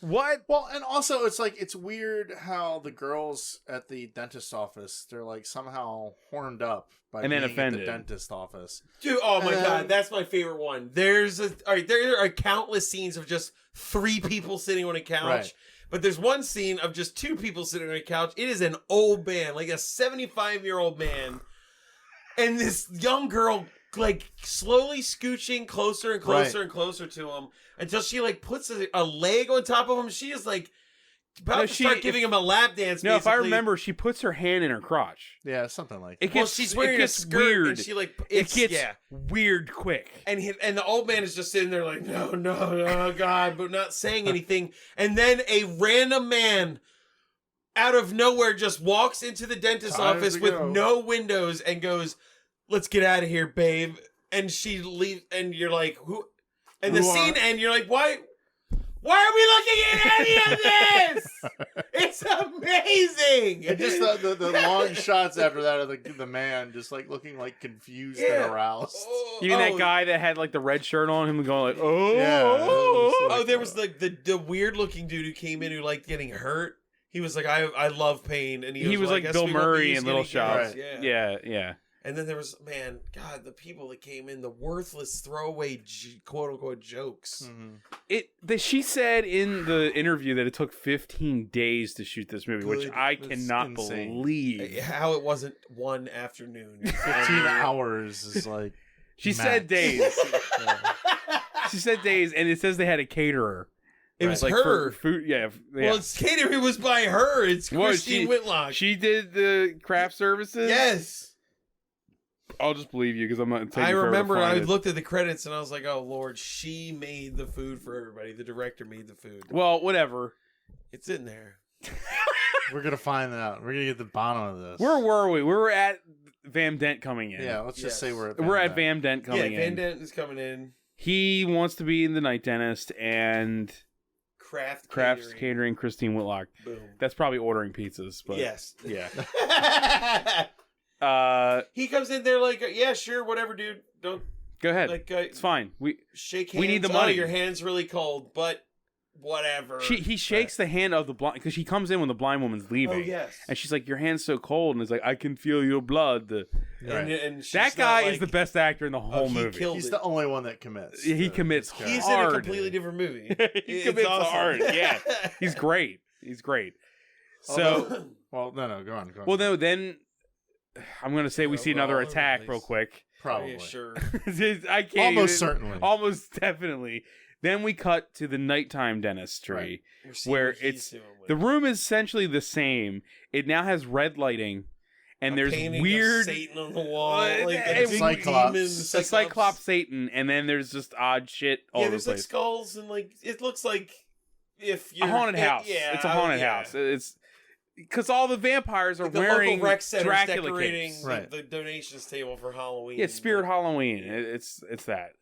what? Well, and also it's like it's weird how the girls at the dentist office, they're like somehow horned up by being offended at the dentist office. Dude, oh my god, that's my favorite one. There are countless scenes of just 3 people sitting on a couch. Right. But there's one scene of just 2 people sitting on a couch. It is an old man, like a 75-year-old man. And this young girl, like, slowly scooching closer and closer and closer to him until she, like, puts a leg on top of him. She is, like, about to start giving him a lap dance, No, basically. if I remember, she puts her hand in her crotch. Yeah, something like that. She's wearing a skirt, weird. and she, like, It gets weird quick. And the old man is just sitting there like, no, God, but not saying anything. And then a random man out of nowhere just walks into the dentist's office with no windows and goes, let's get out of here, babe. And she leaves, and you're like, who? And the scene ends, you're like, why are we looking at any of this? It's amazing. And just the long shots after that of the man just like looking like confused and aroused. You mean that guy that had like the red shirt on him and going like, oh, oh, there was the weird looking dude who came in who liked getting hurt. He was like, I love pain, and he was like Bill Murray in Little Shots. Right. Yeah. And then there was, man, God, the people that came in, the worthless throwaway quote unquote jokes. Mm-hmm. She said in the interview that it took 15 days to shoot this movie, which I cannot believe. How it wasn't one afternoon. 15 hours is like. She said days. She said days, and it says they had a caterer. It was like her. For food, yeah. Well, it's catering was by her. It's Christine Whitlock. She did the craft services? Yes. I'll just believe you because I'm not taking I remember I looked at the credits and I was like, oh, Lord, she made the food for everybody. The director made the food. Well, whatever. It's in there. We're going to find out. We're going to get the bottom of this. Where were we? We were at Vam Dent coming in. Yeah, let's just say we're at Vam Dent coming in. Yeah, Van Dent is coming in. He wants to be in The Night Dentist and Craft Catering, Christine Whitlock. Boom. That's probably ordering pizzas. But yes. Yeah. He comes in there like, yeah, sure, whatever, dude. Don't go ahead. like it's fine. Shake hands. We need the money. Oh, your hand's really cold, but whatever. He shakes the hand of the blind because she comes in when the blind woman's leaving. Oh yes. And she's like, "Your hand's so cold," and it's like, "I can feel your blood." And she's That guy not is the best actor in the whole movie. He's the only one that commits. He commits hard. He's in a completely different movie. He commits hard. Yeah, he's great. He's great. So, well, no, go on. Well, no, then I'm gonna say we see another attack real quick. Probably. Yeah, sure. I can't. Almost certainly. Almost definitely. Then we cut to the nighttime dentistry, where the room is essentially the same. It now has red lighting, and there's weird Satan on the wall, like a Cyclops Satan, and then there's just odd shit all over the place. There's like skulls and like it looks like if you're a haunted house. Yeah, it's a haunted house. It's because all the vampires are wearing local rec center's Dracula decorating capes. the donations table for Halloween. Yeah, Spirit Halloween. It's that.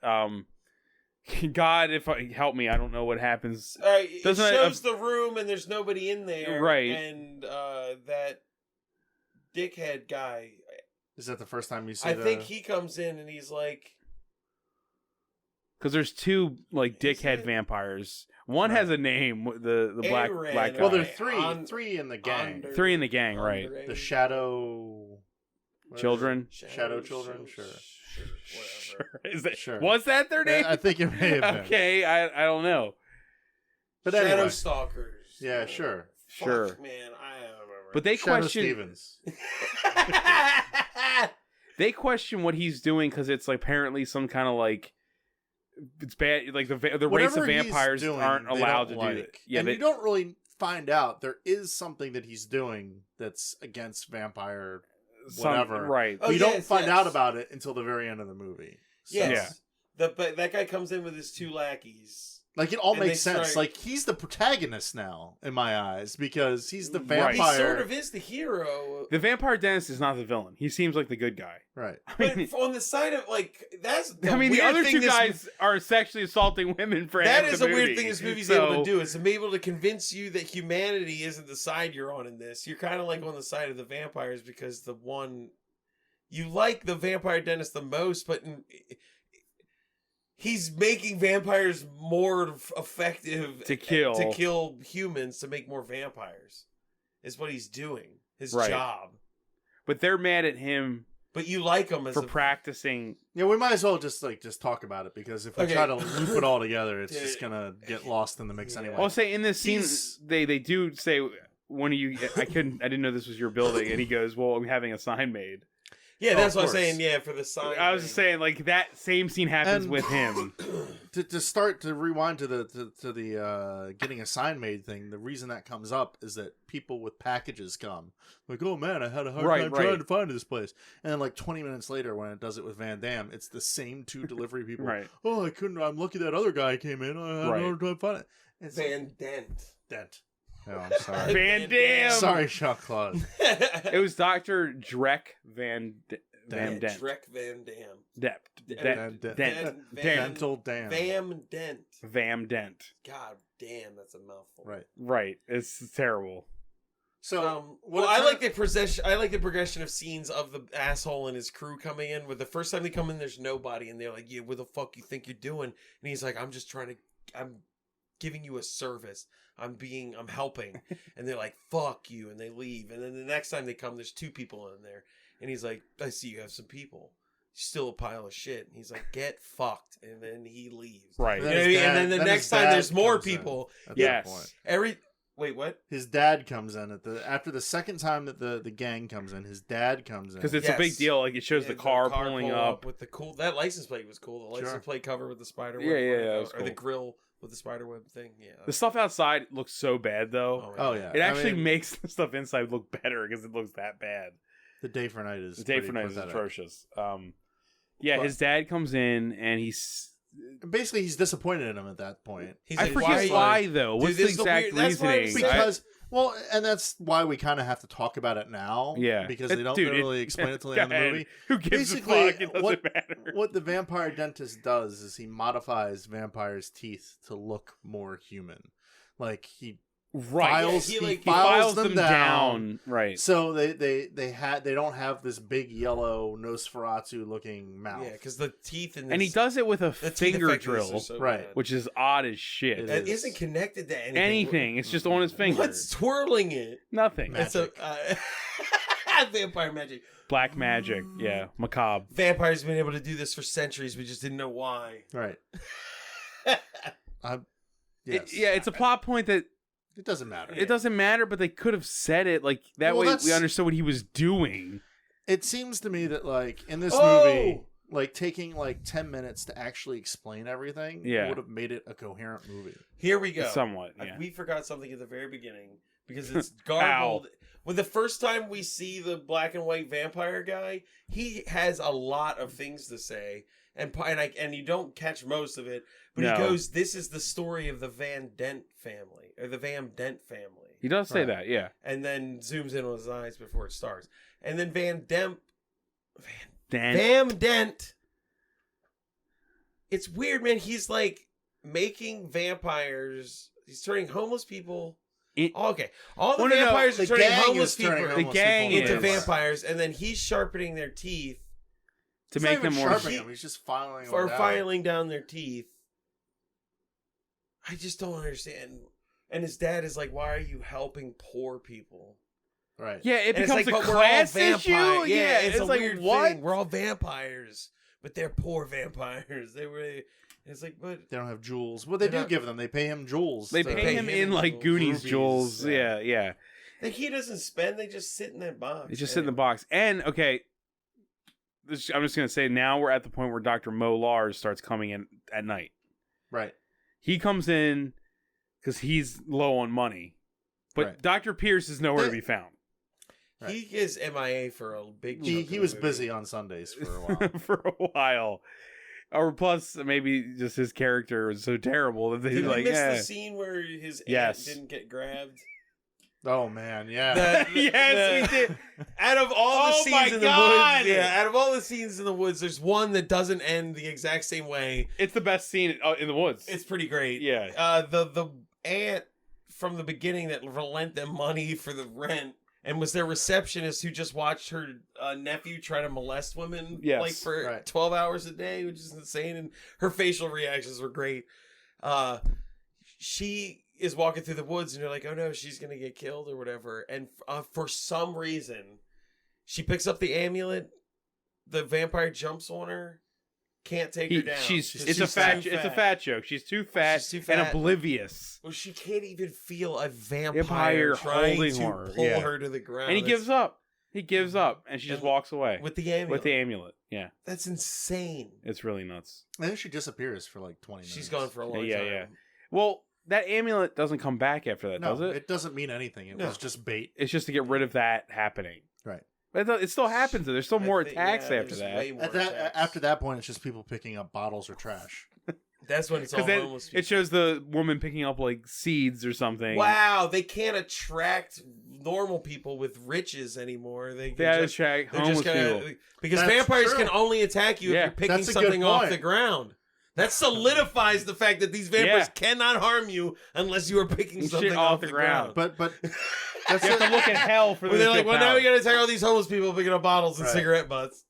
God, if help me, I don't know what happens. All right, it shows the room and there's nobody in there, right? And that dickhead guy. Is that the first time you see? I think he comes in and he's like, because there's two like dickhead vampires. One has a name. The black guy. Well, there's three in the gang. Three in the gang, right? The shadow children. Shadow children. Sure. Sure. Is that was that their name? I think it may have been. Okay, I don't know. But Shadow anyway. Stalkers. Yeah, sure. Sure. Fuck, man, I don't remember. But they Shadow question Stevens. They question what he's doing because it's like apparently some kind of like it's bad. Like the race of vampires aren't allowed to do it. Yeah, and you don't really find out there is something that he's doing that's against vampire. Whatever, right? We don't find out about it until the very end of the movie. So. Yes, but that guy comes in with his two lackeys. Like, it all makes sense. Like, he's the protagonist now, in my eyes, because he's the vampire. Right. He sort of is the hero. The vampire dentist is not the villain. He seems like the good guy. Right. But on the side of, like, that's the the other two guys are sexually assaulting women for that half is the a movie. weird thing this movie's able to do. It's to be able to convince you that humanity isn't the side you're on in this. You're kind of, like, on the side of the vampires because the one... You like the vampire dentist the most, but... He's making vampires more effective to kill humans to make more vampires. Is what he's doing. His job. But they're mad at him. But you like him for practicing. Yeah, we might as well just talk about it because if we try to loop it all together, it's just gonna get lost in the mix anyway. I'll say in this scene, they do say one of you. I didn't know this was your building, and he goes, "Well, I'm having a sign made." Yeah, that's what I'm saying. Yeah, for the sign. I was just saying, like that same scene happens with him. To rewind to the getting a sign made thing. The reason that comes up is that people with packages come like, oh man, I had a hard time trying to find this place, and then like 20 minutes later, when it does it with Van Damme, it's the same two delivery people. Right. Oh, I couldn't. I'm lucky that other guy came in. I had a hard time finding it. It's Van Dent. Oh, I'm sorry. Van Damme. Sorry, Jean-Claude. It was Dr. Drek Van Dent. Drek Van Damme. Dental Dam. Vam Dent. God damn, that's a mouthful. Right. It's terrible. So, I like the progression of scenes of the asshole and his crew coming in. With the first time they come in, there's nobody, and they're like, "Yeah, what the fuck you think you're doing?" And he's like, "I'm giving you a service. I'm helping." And they're like, "Fuck you," and they leave. And then the next time they come, there's two people in there, and he's like, "I see you have some people. Still a pile of shit." And he's like, "Get fucked," and then he leaves. Right. And then the next time there's more people. Yes. Wait, what? His dad comes in after the second time that the gang comes in. His dad comes in because it's a big deal. Like it shows the car pulling up with the cool. That license plate was cool. The license plate cover with the spider web. Yeah, or the grill with the spider web thing. Yeah. The stuff outside looks so bad though. Oh yeah. It actually makes the stuff inside look better because it looks that bad. The day for night is atrocious. His dad comes in and he's disappointed in him at that point. I forget why though. What's the exact reasoning? Because and that's why we kind of have to talk about it now. Yeah, because they don't really explain it till the end of the movie. Who gives a fuck? It doesn't matter. What the vampire dentist does is he modifies vampires' teeth to look more human. Like he files, Yeah, he he files them down. Right. So they don't have this big yellow Nosferatu looking mouth. Yeah, because the teeth in this, And he does it with a the teeth finger effect in this drill, are so Right. bad. which is odd as shit. It That is. isn't connected to anything. Anything. It's just on his finger. What's twirling it? Nothing. Magic. It's a vampire magic. Black magic. Yeah. Macabre. Vampires have been able to do this for centuries. We just didn't know why. Right. Yes. It's a plot point that It doesn't matter. it doesn't matter, but they could have said it like that Well, way that's- we understood what he was doing. It seems to me that like in this Oh! movie, like taking like 10 minutes to actually explain everything Yeah. would have made it a coherent movie. Here we go. Somewhat, yeah. We forgot something at the very beginning because it's garbled. When the first time we see the black and white vampire guy, he has a lot of things to say, and you don't catch most of it. But No. he goes, "This is the story of the Van Dent family, or the Van Dent family," He does say Right. that, yeah. and then zooms in on his eyes before it starts. And then Van Dent. It's weird, man. He's like making vampires. He's turning homeless people. Okay, all the vampires are The turning gang homeless is turning people homeless gang people into is. vampires, and then he's sharpening their teeth To He's not make even them more. sharpening them, he's just filing them or down. filing down their teeth. I just don't understand. And his dad is like, "Why are you helping poor people?" Right. Yeah, it And it's becomes like, a "But we're all class issue. vampires." Yeah, it's a like weird what? thing. We're all vampires, but they're poor vampires. They were. It's like, but They don't have jewels. Well, they They're do not- give them. They pay him jewels. They to- pay him in like jewels. Goonies Rubies, jewels. yeah. Yeah. like he doesn't spend. They just sit in that box. They just sit in the box. And okay, I'm just gonna say now we're at the point where Dr. Mo Lars starts coming in at night. Right. He comes in because he's low on money, but Right. Dr. Pierce is nowhere to They- be found Right. He is MIA for a big. He chunk of the was movie. busy on Sundays for a while. for a while. Or plus, maybe just his character was so terrible that Did he's we like, miss yeah. the scene where his Yes. aunt didn't get grabbed? Oh man, yeah. Yes, we did. Out of all the Oh my scenes in the God! woods, out of all the scenes in the woods, there's one that doesn't end the exact same way. It's the best scene in the woods. It's pretty great. Yeah. The aunt from the beginning that lent them money for the rent and was their receptionist who just watched her nephew try to molest women Yes, like for right. 12 hours a day, which is insane. And her facial reactions were great. She is walking through the woods and you're like, oh no, she's going to get killed or whatever. And for some reason, she picks up the amulet. The vampire jumps on her. Can't take her down. It's a fat joke. She's too fat, She's too and fat. oblivious. Well, she can't even feel a vampire Vampire trying holding to her, pull yeah. her to the ground. And he gives up. He gives up, and she just And walks away with the amulet. with the amulet. Yeah, That's insane. it's really nuts. And then she disappears for like 20 minutes. She's gone for a long Yeah, time. yeah. Well, that amulet doesn't come back after that, No, does it? it doesn't mean anything. It No. was just bait. It's just to get rid of that happening. Right. But it still happens. There's still more I think- attacks yeah, after there's that. way more attacks. After that point, it's just people picking up bottles or trash. That's when it's all Because homeless it people. shows the woman picking up like seeds or something. Wow, they can't attract normal people with riches anymore. They They gotta just, check they're homeless just gonna, people. because That's vampires true. can only attack you Yeah, if you're picking that's a good something off point. the ground. That solidifies the fact that these vampires cannot harm you unless you are picking Shit something off off the the ground. ground. But that's You have to look at hell for Where this they're like, to well, now power. we gotta attack all these homeless people picking up bottles and Right. cigarette butts.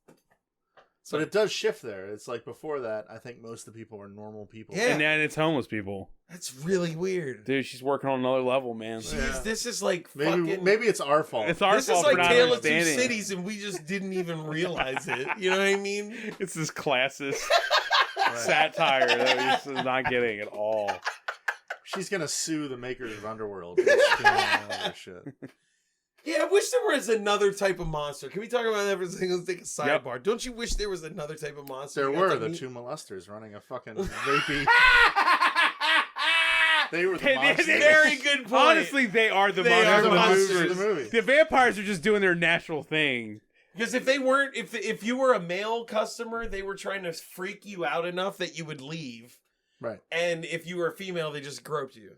But it does shift there. It's like before that, I think most of the people were normal people. Yeah. And then it's homeless people. That's really weird. Dude, she's working on another level, man. Jeez, Yeah. this is like Maybe fucking. maybe it's our fault. It's our This is fault like for not Tale of Two understanding. Cities, and we just didn't even realize it. You know what I mean? It's this classist satire that we're just not getting at all. She's gonna sue the makers of Underworld. For stealing all that shit. Yeah, I wish there was another type of monster. Can we talk about that for a second? Let's take a sidebar. Don't you wish there was another type of monster? There you got were to the meet? two molesters running a fucking rapey. They were the They- monsters. Very good point. Honestly, they are the They They're are the monsters. monsters of the movie. The vampires are just doing their natural thing. Because if they weren't, if you were a male customer, they were trying to freak you out enough that you would leave. Right. And if you were a female, they just groped you.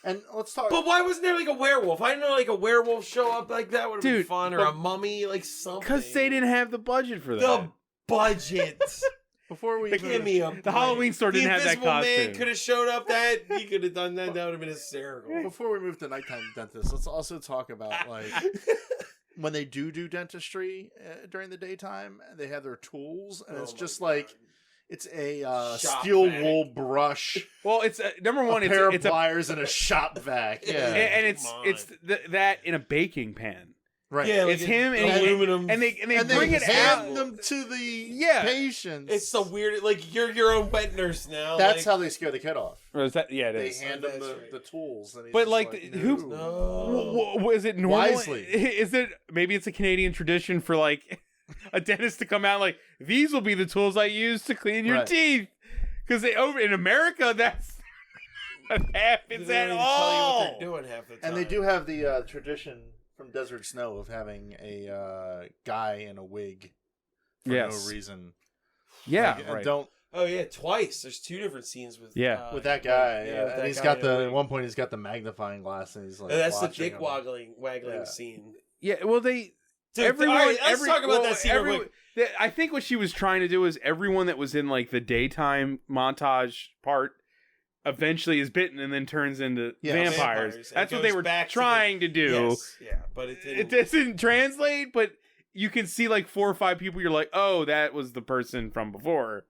And let's talk. But why wasn't there like a werewolf? I didn't know like a werewolf show up like that would have been Dude, fun, or but- a mummy, like something. Because they didn't have the budget for that. The budget. Before we Give me a The Halloween store didn't have that Invisible Man costume. could have showed up. He could have done that. That would have been hysterical. Before we move to nighttime dentist, let's also talk about like when they do dentistry during the daytime. They have their tools, and it's just like it's a steel wool brush. Well, it's number one. A pair It's of pliers and a shop vac. Yeah, and it's that in a baking pan. right. Yeah, like It's him and aluminum. and they And bring they it hand out. them to the Yeah. patients. It's so weird. Like you're your own wet nurse now. That's like, how they scare the kid off. Or is that? Yeah, it They is. hand him That's the, right. the tools. And he's But just like, who? No. Is it normal? Wisely. Is it maybe it's a Canadian tradition for like a dentist to come out like these will be the tools I use to clean your Right. teeth? Because they over in America that's what happens They at don't even all. tell you what they're doing half the time. And they do have the tradition from Desert Snow of having a guy in a wig for Yes. no reason. Yeah, Like, right. Don't Oh yeah, twice. There's 2 different scenes with with that guy. with Yeah, that and he's guy got in a at wig. one point he's got the magnifying glass and he's like. And that's the watching dick him. waggling Yeah. scene. Yeah, well they Dude, everyone. all right, let's talk about that scene real everyone- quick. I think what she was trying to do is everyone that was in like the daytime montage part eventually is bitten and then turns into Yeah. vampires. Vampires, and That's what they goes were back to trying to do. Yes, yeah, but it It didn't. doesn't translate, but you can see like 4 or 5 people. You're like, oh, that was the person from before.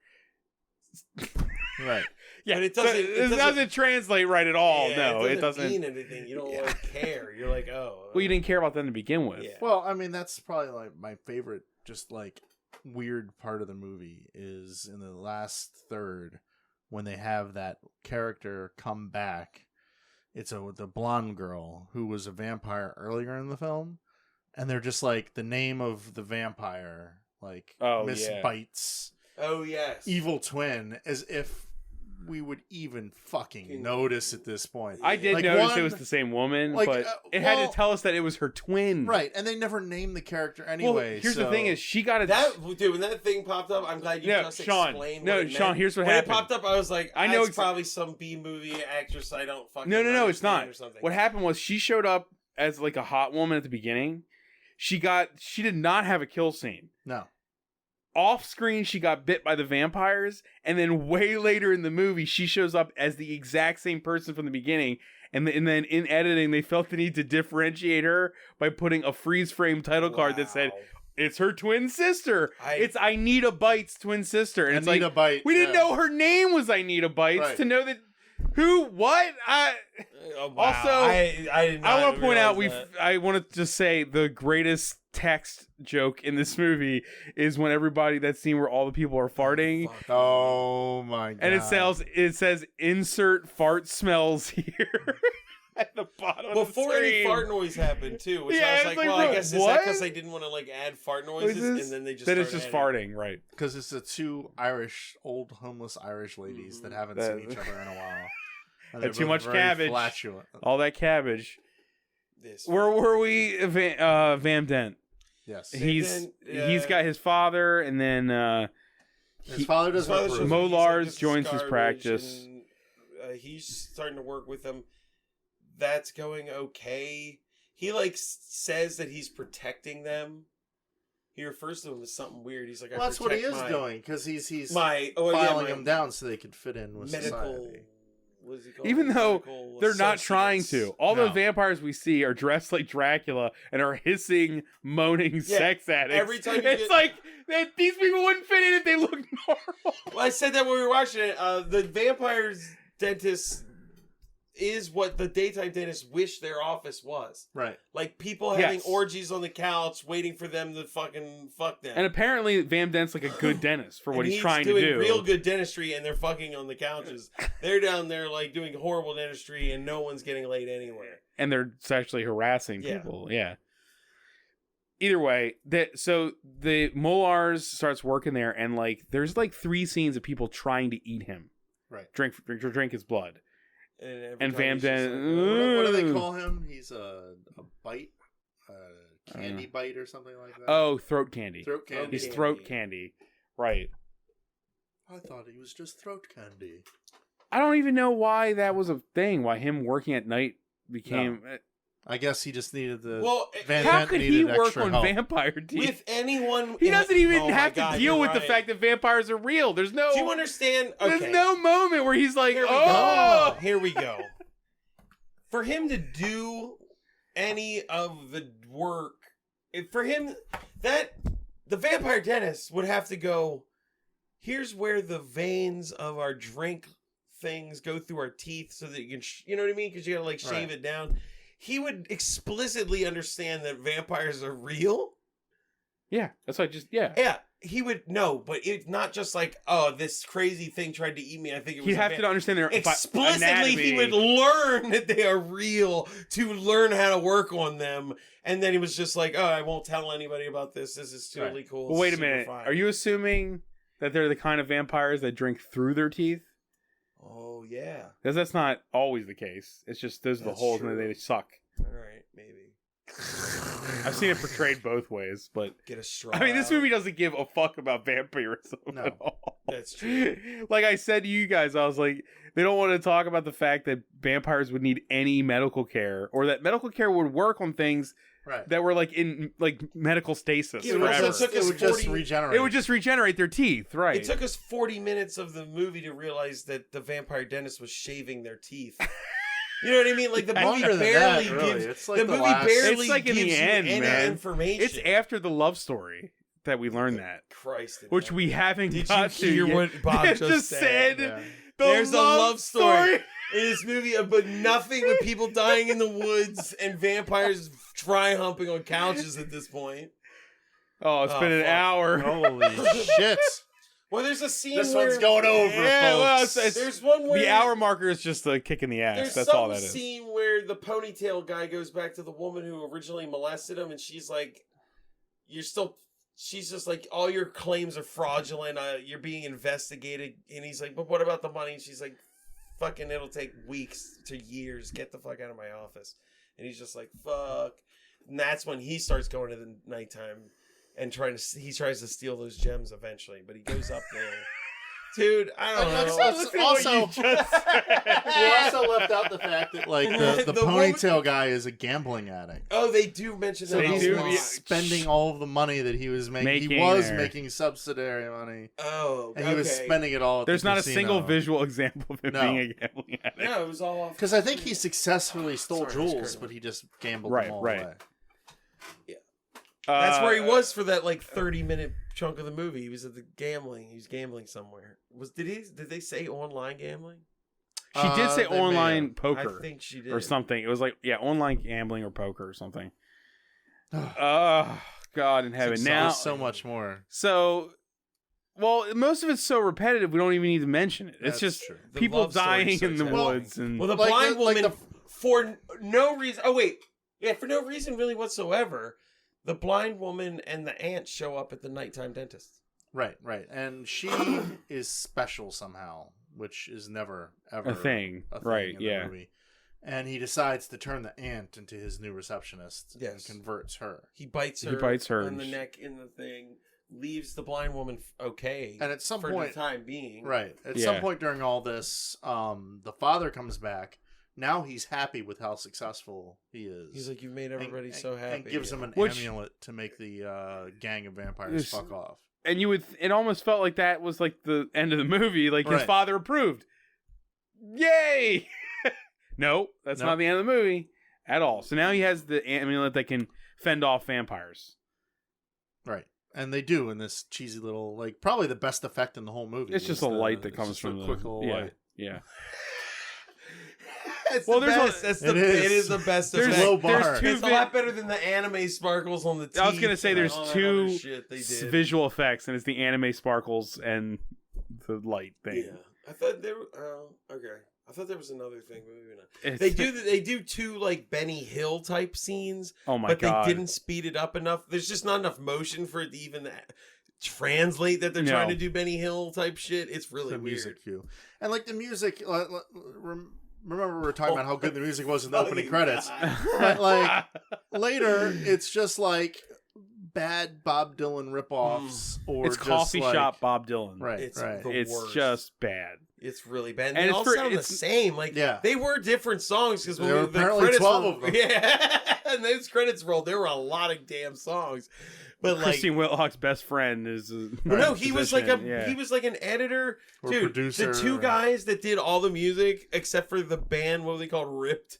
Right. Yeah, But it so doesn't- it doesn't- translate right at all. Yeah, No, it doesn't. mean anything. You don't Yeah. like care. You're like, oh. Well, you didn't care about them to begin with. Yeah. Well, I mean, that's probably like my favorite, just like weird part of the movie is in the last third when they have that character come back. It's the blonde girl who was a vampire earlier in the film, and they're just like the name of the vampire, like Oh, Miss yeah. Bites, Oh yes. evil twin, as if we would even fucking notice at this point. I did Like, notice one- it was the same woman, like, but it had well- to tell us that it was her twin. Right, and they never named the character Well, anyway. here's so... the thing: is she got a That dude, when that thing popped up, I'm glad you No, just Sean. explained. No, what it Sean, meant. here's what when happened. it popped up, I was like, I know it's probably some B movie actress I don't fucking. No, it's understand not. Or something. What happened was she showed up as like a hot woman at the beginning. She did not have a kill scene. No. Off screen, she got bit by the vampires, and then way later in the movie, she shows up as the exact same person from the beginning. And then in editing, they felt the need to differentiate her by putting a freeze frame title card that said, Wow. "It's her twin sister. It's Anita Bites' twin sister." And it's Anita like Bite, we didn't yeah. know her name was Anita Bites Right. to know that who what Oh, wow. Also, I did not I want to point out realize that. I want to just say the greatest text joke in this movie is when that scene where all the people are farting Oh my god. and it says insert fart smells here at the bottom of the Before any screen. fart noise happened too, which Yeah, I was it's like, like, well, I bro, guess is that what? because they didn't want to like add fart noises, and then they just then it's started just adding- farting, right? Because it's the two old homeless Irish ladies that haven't That- seen each other in a while. And Had they're too both much very cabbage. flatulent. All that cabbage. This Where were we? Van Dent. Yes. He's Dent, got his father, and then His father His doesn't father approve. shows Mo up, he's like, Lars "This is joins his garbage," practice. and, he's starting to work with them. That's going okay. He like says that he's protecting them. He refers to them as something weird. He's like, Well, I that's what he is protect doing, because he's my filing my them down so they could fit in with medical. society. What is he called? Even though Medical they're not trying associates. to. All the No. vampires we see are dressed like Dracula and are hissing, moaning sex addicts. every time you it's get- like these people wouldn't fit in if they looked normal. Well, I said that when we were watching it. The vampire's dentist is what the daytime dentist wish their office was. Right. Like people having Yes. orgies on the couch, waiting for them to fucking fuck them. And apparently Van Dent's like a good dentist for what And he's trying to doing do. real good dentistry, and they're fucking on the couches. They're down there like doing horrible dentistry, and no one's getting laid anywhere. And they're sexually harassing Yeah. people. Yeah. Either way, so the Molars starts working there, and like there's like 3 scenes of people trying to eat him. Right. Drink his blood. And, every And time Van he's just Dent- like, What do they Ooh. call him? He's a bite? Candy bite or something like that? Oh, throat candy. Throat candy. He's Candy. throat candy. Right. I thought he was just throat candy. I don't even know why that was a thing. Why him working at night became. I guess he just needed the. Well, Van How Dent could he needed work extra on help. vampire teeth? with anyone, He doesn't even Oh my have to God, deal you're with the right. fact that vampires are real. There's no. Do you understand? Okay. There's no moment where he's like, Here we oh. go. Here we go. For him to do any of the work, for him, that the vampire dentist would have to go, here's where the veins of our drink things go through our teeth so that you can, you know what I mean? Because you gotta like shave it down. He would explicitly understand that vampires are real. Yeah, that's what I just, yeah. Yeah, he would know, but it's not just like, oh, this crazy thing tried to eat me. I think it was He'd have to understand their explicitly. anatomy. He would learn that they are real to learn how to work on them, and then he was just like, oh, I won't tell anybody about this. This is totally cool. Well, wait a Super minute. fine. Are you assuming that they're the kind of vampires that drink through their teeth? Oh yeah. Because that's not always the case. It's just those are the That's holes true. and they suck. All right, maybe I've seen it portrayed both ways, but get a straw. I mean, this out. movie doesn't give a fuck about vampirism No. at all. That's true. Like I said to you guys, I was like, they don't want to talk about the fact that vampires would need any medical care, or that medical care would work on things Right. that were like in like medical stasis Yeah, forever. it would just regenerate. It would just regenerate their teeth, right? It took us 40 minutes of the movie to realize that the vampire dentist was shaving their teeth. You know what I mean? Like the movie Longer than barely that, really. gives It's like the the movie last- barely It's like in gives the you end, any man. information. It's after the love story that we learned that, Christ, in which heaven. we haven't Did got you to hear yet. what Bob It just said? Yeah. The There's a love story story. in this movie, but nothing but people dying in the woods and vampires dry humping on couches at this point. Oh, it's Oh, been an fuck. hour. Holy shit! Well, there's a scene This where one's going over, Yeah, well, folks. there's one where The hour marker is just a kick in the ass. there's That's some all that is. scene where the ponytail guy goes back to the woman who originally molested him, and she's like, "You're still." She's just like, "All your claims are fraudulent. You're being investigated." And he's like, "But what about the money?" And she's like, "Fucking, it'll take weeks to years. Get the fuck out of my office." And he's just like, "Fuck." And that's when he starts going to the nighttime and he tries to steal those gems eventually, but he goes up there. Dude, I don't know. We also left out the fact that like the The ponytail guy is a gambling addict. Oh, they do mention So that. They he's do, been yeah. spending all of the money that he was making. He Making was there. making subsidiary money, Oh, and he was okay. spending it all. At There's the not casino. a single visual example of him No. being a gambling addict. No, it was all off. Because I think he successfully stole Sorry, I was jewels, cursing. but he just gambled Right, them all right. away. That's where he was for that like 30-minute chunk of the movie. He was at the gambling. He was gambling somewhere. Did they say online gambling? She did say They may online have. poker I think she did. or something. It was like, yeah, online gambling or poker or something. Oh, God in heaven. Now, There's so much more. well, most of it's so repetitive, we don't even need to mention it. It's That's just true. The people love story dying starts in the happening. woods. And Well, the Like blind the- like woman, the- for no reason. Oh, wait. Yeah, for no reason really whatsoever, the blind woman and the aunt show up at the nighttime dentist. Right, and she is special somehow, which is never ever A thing, a right, in the yeah. movie. And he decides to turn the aunt into his new receptionist and Yes. converts her. He bites her, her. on the neck in the thing, leaves the blind woman okay. And at some for point, the time being. right, at Yeah. some point during all this, the father comes back. Now he's happy with how successful he is. He's like, you've made And- everybody and- so happy. and gives him an Which- amulet to make the gang of vampires This- fuck off. and it almost felt like that was like the end of the movie. Like his Right. father approved. Yay! No, that's Nope. not the end of the movie at all. So now he has the amulet that can fend off vampires. Right. And they do in this cheesy little, like, probably the best effect in the whole movie. It's just is a light the- that comes it's just from a the quick little yeah, light. yeah. It's Well, the there's a- best. That's It the, is. it is the best. There's effect. low bar. There's two It's a lot better than the anime sparkles on the teeth. I was gonna say and there's all that two other shit they did. visual effects, and it's the anime sparkles and the light thing. Yeah, I thought there. Okay, I thought there was another thing, but maybe not. It's- They do two like Benny Hill type scenes, Oh my but god! they didn't speed it up enough. There's just not enough motion for it to even translate that they're No. trying to do Benny Hill type shit. It's really the weird. music cue. And, like, the music, remember we were talking about how good the music was in the opening Fucking credits. God. But, like, later, it's just, like, bad Bob Dylan ripoffs or It's just coffee like, shop Bob Dylan. Right, It's right. the It's worst. just bad. It's really bad. And And they it's all for- sound the it's- same. Like, Yeah. they were different songs because when There were the apparently credits 12 were, of them. Yeah, and those credits rolled. There were a lot of damn songs, but like, Christine Whitlock's best friend is. well, no, he was like yeah. he was like an editor, Or dude. producer. The two guys that did all the music except for the band, what were they called? Ripped,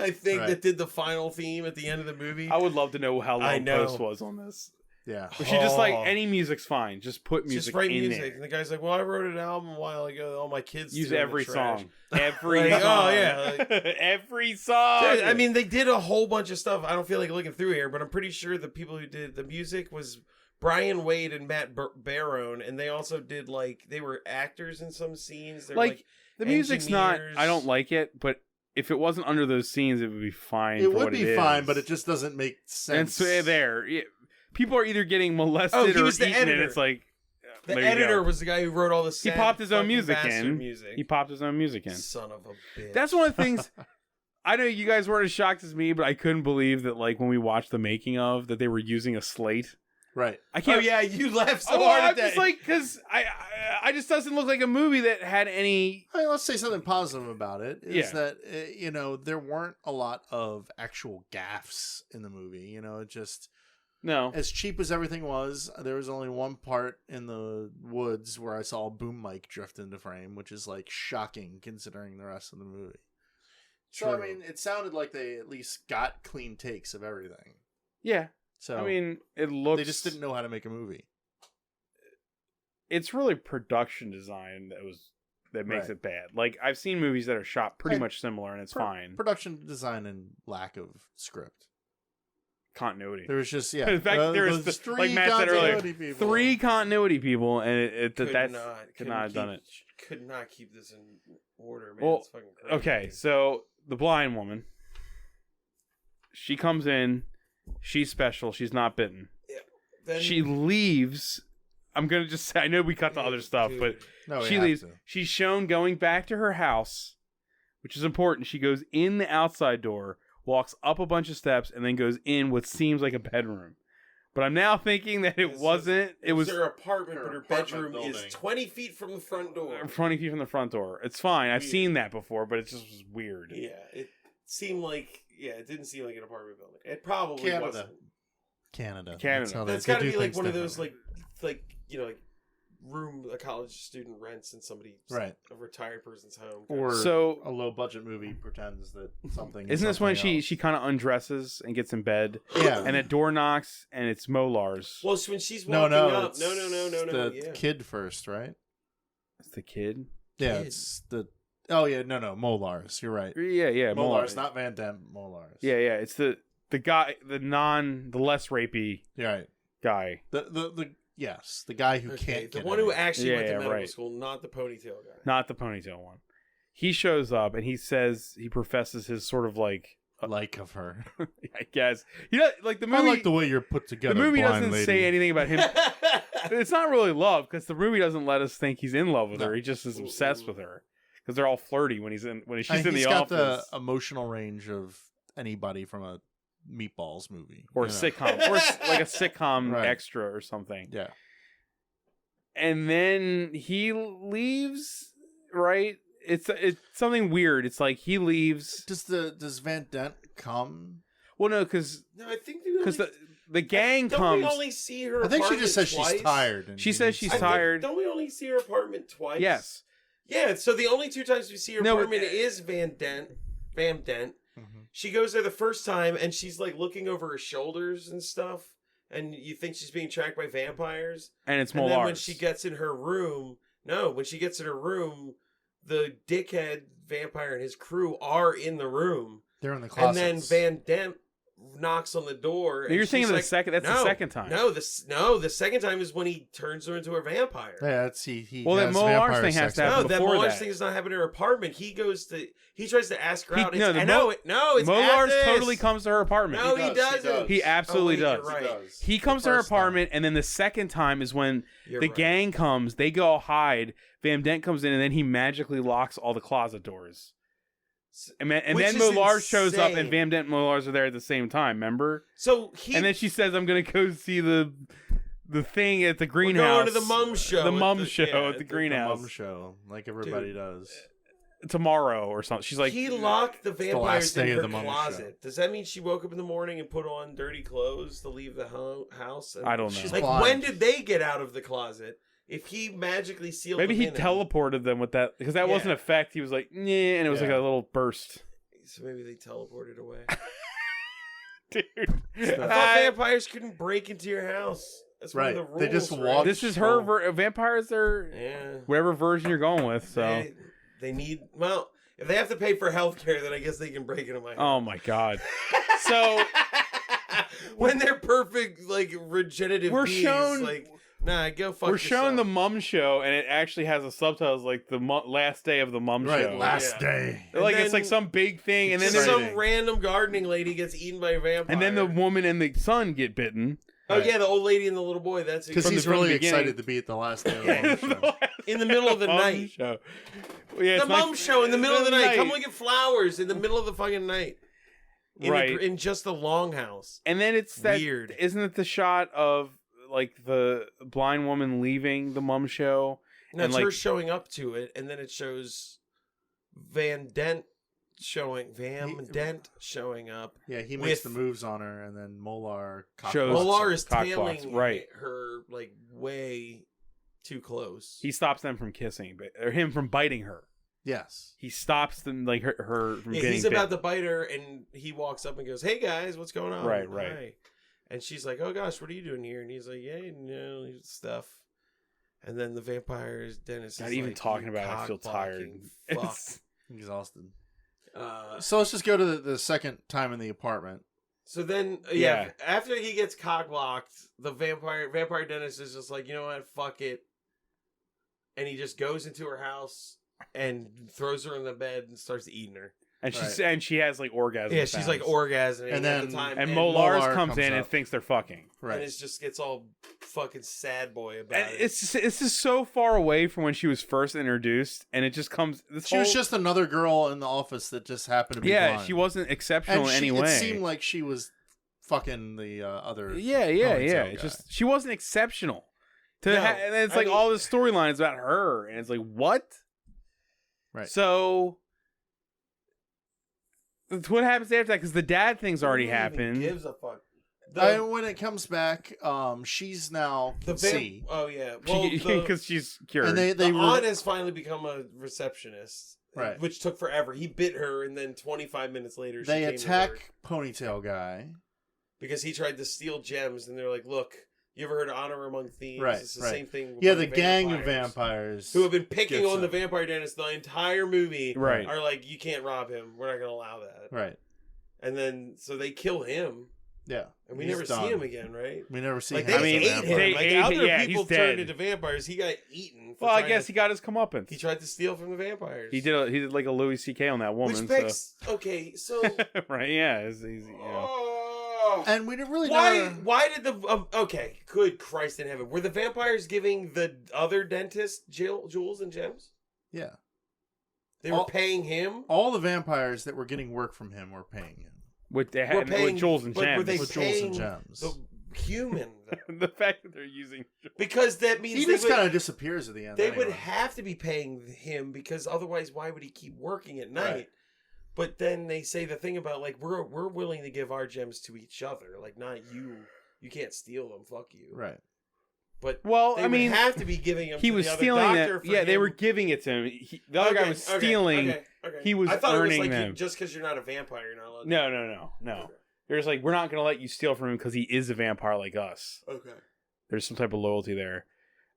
I think, Right. that did the final theme at the end of the movie. I would love to know how I long know. Post was on this. Yeah. Or she just like Oh. any music's fine. Just put music Just write in music, there. and the guy's like, "Well, I wrote an album a while ago. All my kids Use threw it in the every trash." song. Every Like, song. oh, yeah, like- every song. Dude, I mean, they did a whole bunch of stuff. I don't feel like looking through here, but I'm pretty sure the people who did the music was Brian Wade and Matt Barone, and they also did they were actors in some scenes. They're like the music's not. engineers. I don't like it, but if it wasn't under those scenes, it would be fine. It for would what be it fine, is. but it just doesn't make And sense. so there, people are either getting molested Oh, he or was the eaten, and editor. it's like The there you editor go. was the guy who wrote all the He sad popped his own fucking music bastard in. music. He popped his own music in. Son of a bitch. That's one of the things. I know you guys weren't as shocked as me, but I couldn't believe that when we watched the making of that they were using a slate. Right. I Oh can't. yeah, you laughed so Oh, hard I'm at that. just like because I just doesn't look like a movie that had any. I mean, let's say something positive about it is Yeah. that there weren't a lot of actual gaffes in the movie. It just No, as cheap as everything was, there was only one part in the woods where I saw a boom mic drift into frame, which is shocking considering the rest of the movie. So I True. mean, it sounded like they at least got clean takes of everything. yeah. So I mean, it looks. they just didn't know how to make a movie. It's really production design that makes Right. it bad. Like I've seen movies that are shot pretty Right. much similar, and it's fine. Production design and lack of script. Continuity. There was just In fact, there was those like Matt said earlier, continuity people. 3 continuity people, and it could could not have done it. Could not keep this in order, man. Well, It's fucking crazy. Okay, so the blind woman, she comes in, she's special, she's not bitten. Then, She leaves. I'm gonna just say, I know we cut the other stuff, Dude. but No, we she have leaves. to. She's shown going back to her house, which is important. She goes in the outside door, walks up a bunch of steps, and then goes in what seems like a bedroom. But I'm now thinking that it wasn't. It was her apartment, her but her apartment bedroom building. is 20 feet from the front door. 20 feet from the front door. It's fine. I've Weird. seen that before, but it just was weird. Yeah, it seemed like it didn't seem like an apartment building. It probably Canada. wasn't. Canada. Canada. how That's they got to do be like things one of those differently. room a college student rents in somebody's Right. a retired person's home. Or So- a low budget movie pretends that something. Isn't this when something she kind of undresses and gets in bed, else. Yeah. and a door knocks, and it's Molar's? Well, so when she's no, walking no, up, it's no, the yeah. kid first, right? It's the kid. Yeah, Kid. it's the. Oh yeah, no, Molars. You're right. Yeah, Molars, not Van Damme. Molars. Yeah. It's the guy, the less rapey You're right. guy, The yes, the guy who Okay, can't the get one any- who actually went to Yeah, medical right. school, not the ponytail guy. not the ponytail one. He shows up and he says he professes his sort of like, like of her. I guess like the movie. I like the way you're put together. the movie blind doesn't lady. say anything about him. It's not really love because the movie doesn't let us think he's in love with No. her. He just is obsessed with her because they're all flirty when she's in He's the got office the emotional range of anybody from a Meatballs movie or a you know? sitcom or like a sitcom Right. extra or something. Yeah. And then he leaves. Right? It's something weird. It's like he leaves. Does Van Dent come? Well, no, because No, I think the gang don't comes. we only see her? I think she apartment just says twice? she's tired. And She says she's I think- tired. Don't we only see her apartment twice? Yes. Yeah, so the only 2 times we see her No, apartment is Van Dent. Mhm. She goes there the first time and she's like looking over her shoulders and stuff, and you think she's being tracked by vampires. And it's And then when Molar's. she gets in her room, the dickhead vampire and his crew are in the room. They're in the And closets. then Van Dent knocks on the door. And You're thinking she's of like, the second. That's the "No, second time. No, the second time is when he turns her into a vampire. Yeah, that's he. Well, that has Molar's vampire thing has sex to with happen No, that before Molar's that. thing does not happen in her apartment. He tries to ask her He- out. no, It's, the I Mo- know it. No, it's Molar's at this. totally comes to her apartment. No, He he does, he doesn't. does. He absolutely Oh, wait, does. you're right. He comes The to her first time. apartment, and then the second time is when You're the right. gang comes. They go hide. Van Dent comes in, and then he magically locks all the closet doors. And then Which is Millar shows up, and insane. Van Dent and Millars are there at the same time. Remember? So And then she says, "I'm gonna go see the thing at the greenhouse." We're going to the mum show. The at mum show yeah, at the greenhouse. Mum show, like everybody does. Tomorrow or something. She's like, he locked the vampires last day in of her the mum closet. Does that mean she woke up in the morning and put on dirty clothes to leave the house? And I don't know. She's like, blind. when did they get out of the closet? If he magically sealed maybe them he in teleported them with that because that wasn't Yeah. effect. He was like, "Nah," and it was like a little burst. So maybe they teleported away. Dude, I thought vampires couldn't break into your house. That's one of Right. the rules. They just right? walk- this is her vampires are Yeah. whatever version you're going with. So, They need. Well, if they have to pay for healthcare, then I guess they can break into my house. oh my god. So When they're perfect, like regenerative We're beings, shown- like nah, go fuck. we're showing the yourself. mum show, and it actually has a subtitles like the last day of the mum Right, show. last Yeah. day. And Like then- it's like some big thing, and then Just there's some random gardening lady gets eaten by a vampire. and then the woman and the son get bitten. oh Right. yeah, the old lady and the little boy. That's Because From he's the really beginning. excited to be at the last day of the mum show. in the middle of the Mum night. show. Yeah, The it's like- mum show in the middle of the night. Come night. look at flowers in the middle of the fucking night. Right. In just the longhouse. And then it's that Weird. Isn't it the shot of like the blind woman leaving the mum show? No, And, it's like- her showing up to it, and then it shows Van Dent showing up. Yeah, he makes With- the moves on her, and then Molar Shows- Molar is cock tailing blocks, right. her like way too close. He stops them from kissing, or him from biting her. Yes. He stops them like her from Yeah, getting he's bit. about to bite her, and he walks up and goes, "Hey guys, what's going on?" Right. Hi. And she's like, "Oh gosh, what are you doing here?" And he's like, "Yeah, you know, stuff." And then the vampires, Dennis. Not is even like, talking "You about it, I feel tired. cock-blocking Fuck. Exhausted. Uh, So let's just go to the second time in the apartment. so then, Yeah. after he gets cock blocked, the vampire Dennis is just like, you know what, fuck it, and he just goes into her house and throws her in the bed and starts eating her. and Right. she has like orgasm. Yeah, she's like orgasming And at then- the time, And Molar Molars comes comes in and up. thinks they're fucking. Right. and it just gets all fucking sad boy about And it. it's just so far away from when she was first introduced, and it just comes. She was just another girl in the office that just happened to be blind. She wasn't exceptional and in any way. It seemed like she was fucking the other. Yeah. ponytail It's guy. just she wasn't exceptional. No, And then it's I like mean- all the storylines about her, and it's like what? Right. So what happens after that? Because the dad thing's already Who even happened. Gives a fuck. And when it comes back, she's now The C. Oh yeah, well, Because she's cured. And they the were aunt has finally become a receptionist, Right. Which took forever. He bit her, and then 25 minutes later, they she came to attack work ponytail guy. because he tried to steal gems, and they're like, "Look, you ever heard of honor among thieves? Right, It's the right. same thing." Yeah, among the gang of vampires who have been picking gets on the him. vampire dentist the entire movie, Right. Are like, "You can't rob him. We're not going to allow that." Right. And then so they kill him, Yeah. and we He's never done. see him again, right? We never see Like him. they as a ate him. vampire. They Like ate other him. Yeah, people he's turned dead. into vampires. He got eaten. for Well, I trying guess to- he got his comeuppance. he tried to steal from the vampires. He did like a Louis C.K. on that woman. Which begs, okay, so Right? Yeah. He's, you know. oh, And we didn't really why? know. Why did the okay? Good Christ in heaven! Were the vampires giving the other dentist jewels and gems? Yeah. They were All- paying him. All the vampires that were getting work from him were paying him. With jewels and but were gems. they With jewels and paying gems. The human, The fact that they're using. because that means He they just would, kind of disappears at the end. they anyway. would have to be paying him, because otherwise, why would he keep working at night? Right. But then they say the thing about like we're willing to give our gems to each other, like not you. You can't steal them. Fuck you. Right. But Well, they I mean, would have to be giving him. he to was the other stealing doctor that. for Yeah, they him. were giving it to him. The other guy was stealing. Okay. He was I thought earning it was like them. just because you're not a vampire, you're not allowed. No. They're just like, we're not going to let you steal from him because he is a vampire like us. Okay. There's some type of loyalty there.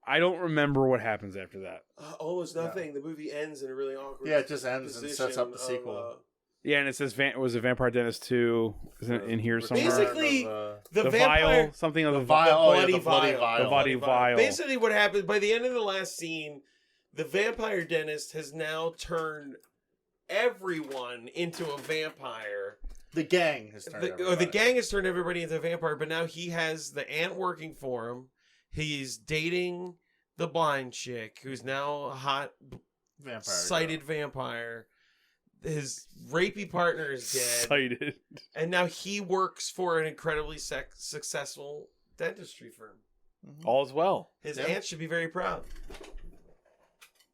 I don't remember what happens after that. Almost nothing. The movie ends in a really awkward. Yeah, it just ends and sets up the position sequel. of, Yeah, and it says was it Vampire Dentist 2 in here somewhere? Basically, the the the vampire. vial, something of the vial. Oh, yeah, bloody the bloody vial. vial. The bloody vial. Basically, what happens by the end of the last scene, the vampire dentist has now turned everyone into a vampire. The gang has turned The everybody. gang has turned everybody into a vampire, but now he has the aunt working for him. He's dating the blind chick, who's now a hot, vampire sighted vampire. his rapey partner is dead, Excited. and now he works for an incredibly successful dentistry firm. All's well. His aunt should be very proud.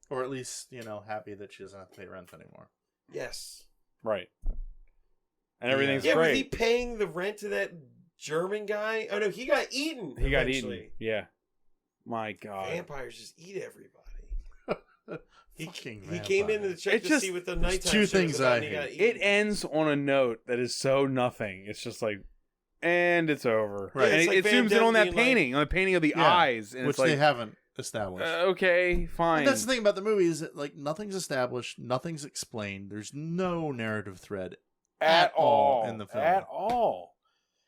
Or at least, happy that she doesn't have to pay rent anymore. Yes. Right. And everything's Was great. he paying the rent to that German guy? Oh no, he got eaten. He got eventually. eaten. Yeah. My God. Vampires just eat everybody. He came in to check to see what the nighttime two show things was about, I and he got hate. eaten. It ends on a note that is so nothing. It's just like, and it's over. Right. And It's like it Van zooms in on that Damme being painting, on the painting of the eyes, and which it's like, they haven't established. Okay, fine. And that's the thing about the movie is that nothing's established, nothing's explained. There's no narrative thread at all in the film. At all.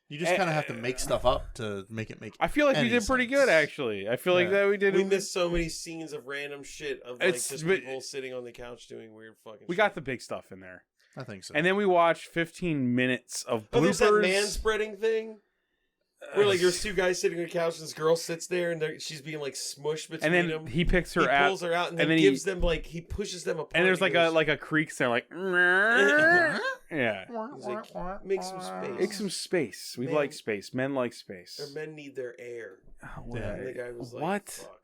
You just kind of have to make stuff up to make it make. I feel like we any did pretty sense. good, actually. I feel like that we did. We missed so many scenes of random shit of like It's- just but- people sitting on the couch doing weird fucking. We shit. got the big stuff in there, I think so. and then we watched 15 minutes of Oh, there's that bloopers. man spreading thing. Where like there's two guys sitting on the couch and this girl sits there and she's being like smushed between and then them. he picks her He out, pulls her out and then then gives them like he pushes them apart. and there's He like goes, a creak sound, like yeah. he's like, make some space. Make some space. We Man. like space. Men like space. Or men need their air. Yeah. And the guy was like, What? Fuck.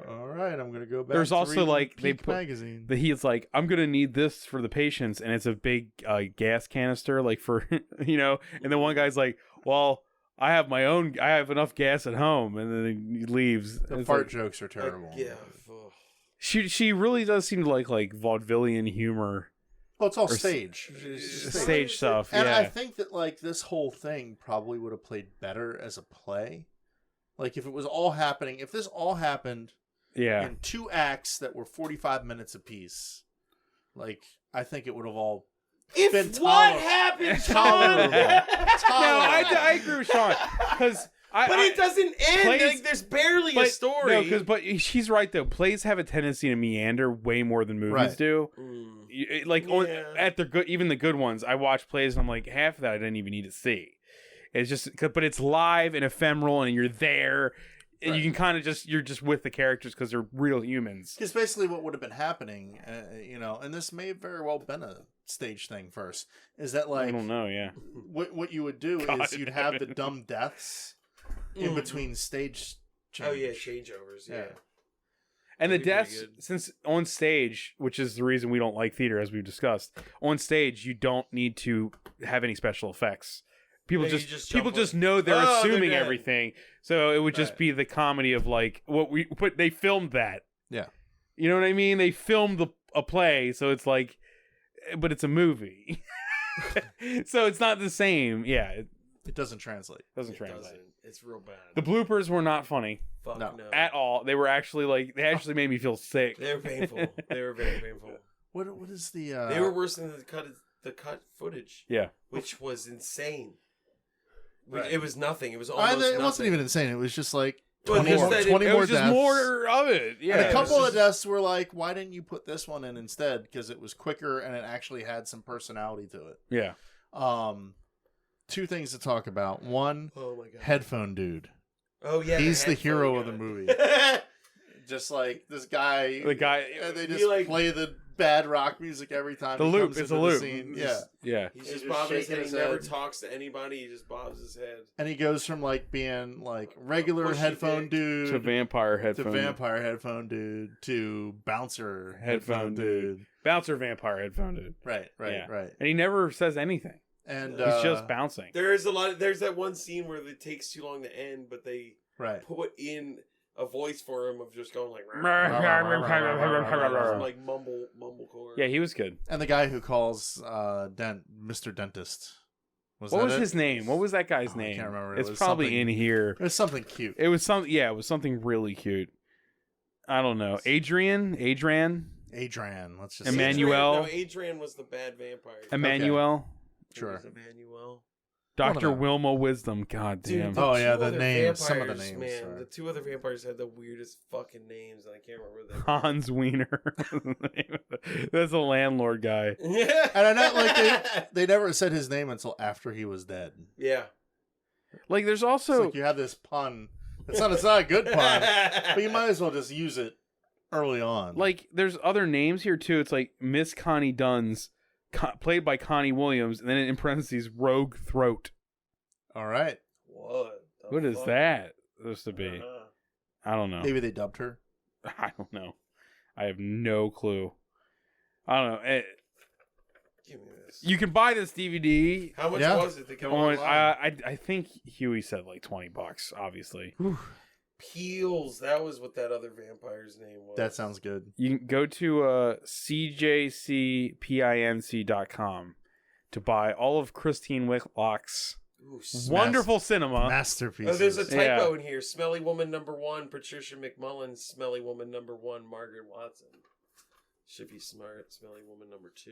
all right, I'm gonna go back. There's to also, reading like, they Peak put- magazine. He's like, I'm gonna need this for the patients, and it's a big gas canister, like for And the one guy's like, well, I have enough gas at home, and then he leaves. The It's fart like- jokes are terrible. Yeah. Ugh. She really does seem to like vaudevillian humor, Well, it's all Or s- stage. It's just stage stuff. And yeah, I think that this whole thing probably would have played better as a play. Like if this all happened yeah. in 2 acts that were 45 minutes apiece, I think it would have all been If what happened, Sean? tolerable. No, I agree with Sean because But it doesn't end. plays- Like there's barely a story. No, but she's right though. Plays have a tendency to meander way more than movies Right. do. Yeah. At the good, even the good ones, I watch plays and I'm like, half of that I didn't even need to see. It's just, but it's live and ephemeral, and you're there, and you can kind of you're just with the characters because they're real humans. Because basically what would have been happening, and this may have very well been a stage thing first, is that I don't know, yeah. what you would do God, is you'd have the dumb deaths in between stage change. Oh yeah, changeovers. Yeah. And the That'd be pretty deaths, good. since on stage, which is the reason we don't like theater, as we've discussed, on stage you don't need to have any special effects. People Yeah, you just just people jump just on. know they're Oh, they're assuming dead. everything, so it would just Right. be the comedy of like but they filmed that. Yeah. You know what I mean? They filmed a play, so it's like, but it's a movie, so it's not the same. Yeah, it It doesn't translate. doesn't It translate. doesn't. It's real bad. The bloopers were not funny Fuck No. no. at all. They were actually they actually made me feel sick. They were painful. They were very painful. What is the They were worse than the cut footage, Yeah. which was insane. Right. It was nothing. It was almost it wasn't nothing. even insane. It was just like Well, 20 just more, that it- 20 It more was just deaths. more of it. Yeah. And Yeah, a it was couple of just- deaths were like, why didn't you put this one in instead? Because it was quicker and it actually had some personality to it. Yeah. 2 things to talk about. One, Oh my god. headphone dude. Oh yeah. He's the headphone hero of guy. the movie. Just like this guy. The guy- And they He, just like- play the bad rock music every time. The he loop. comes It's into a the loop. scene. Yeah. Yeah. He's He's just just bobbing his shaking head. He his never head. talks to anybody. He just bobs his head. And he goes from being regular Bushy headphone dick. dude To vampire headphone. to vampire headphone dude to bouncer Headphone dude. Bouncer vampire headphone dude. Right, Yeah. right. And he never says anything. And He's just bouncing. There's that one scene where it takes too long to end, but they right. put in a voice for him of just going like Yeah, like mumblecore. he was good. And the guy who calls Mr. Dentist. What that was it? his name? What was that guy's Oh, I name? can't remember. It It's was probably something- in here. It was something cute. It was it was something really cute. I don't know. Adrian? Adrian. Let's just say Emmanuel. Adrian was the bad vampire. Emmanuel. It Sure. was Emmanuel. Dr. them. Wilma Wisdom. God Dude, damn. the Oh, yeah, two the other names, some of the vampires, names, man. are- The 2 other vampires had the weirdest fucking names, and I can't remember them. Hans Wiener. That's a landlord guy. Yeah, And I know they never said his name until after he was dead. yeah. Like, there's It's also like you have this pun. It's not a good pun, but you might as well just use it early on. like there's other names here too. It's like Miss Connie Dunn's played by Connie Williams, and then in parentheses, Rogue Throat. All right. What is that supposed to be? I don't know. Maybe they dubbed her. I don't know. I have no clue. I don't know. Give me this. You can buy this DVD. How much Yeah. was it to come On, online? I think Huey said like $20, obviously. Peels. That was what that other vampire's name was. That sounds good. You can go to cjcpinc.com to buy all of Christine Whitlock's Ooh, wonderful cinema. Masterpieces. Oh, there's a typo Yeah. in here. Smelly woman number 1, Patricia McMullen. Smelly woman number 1, Margaret Watson. Should be smart. Smelly woman number 2.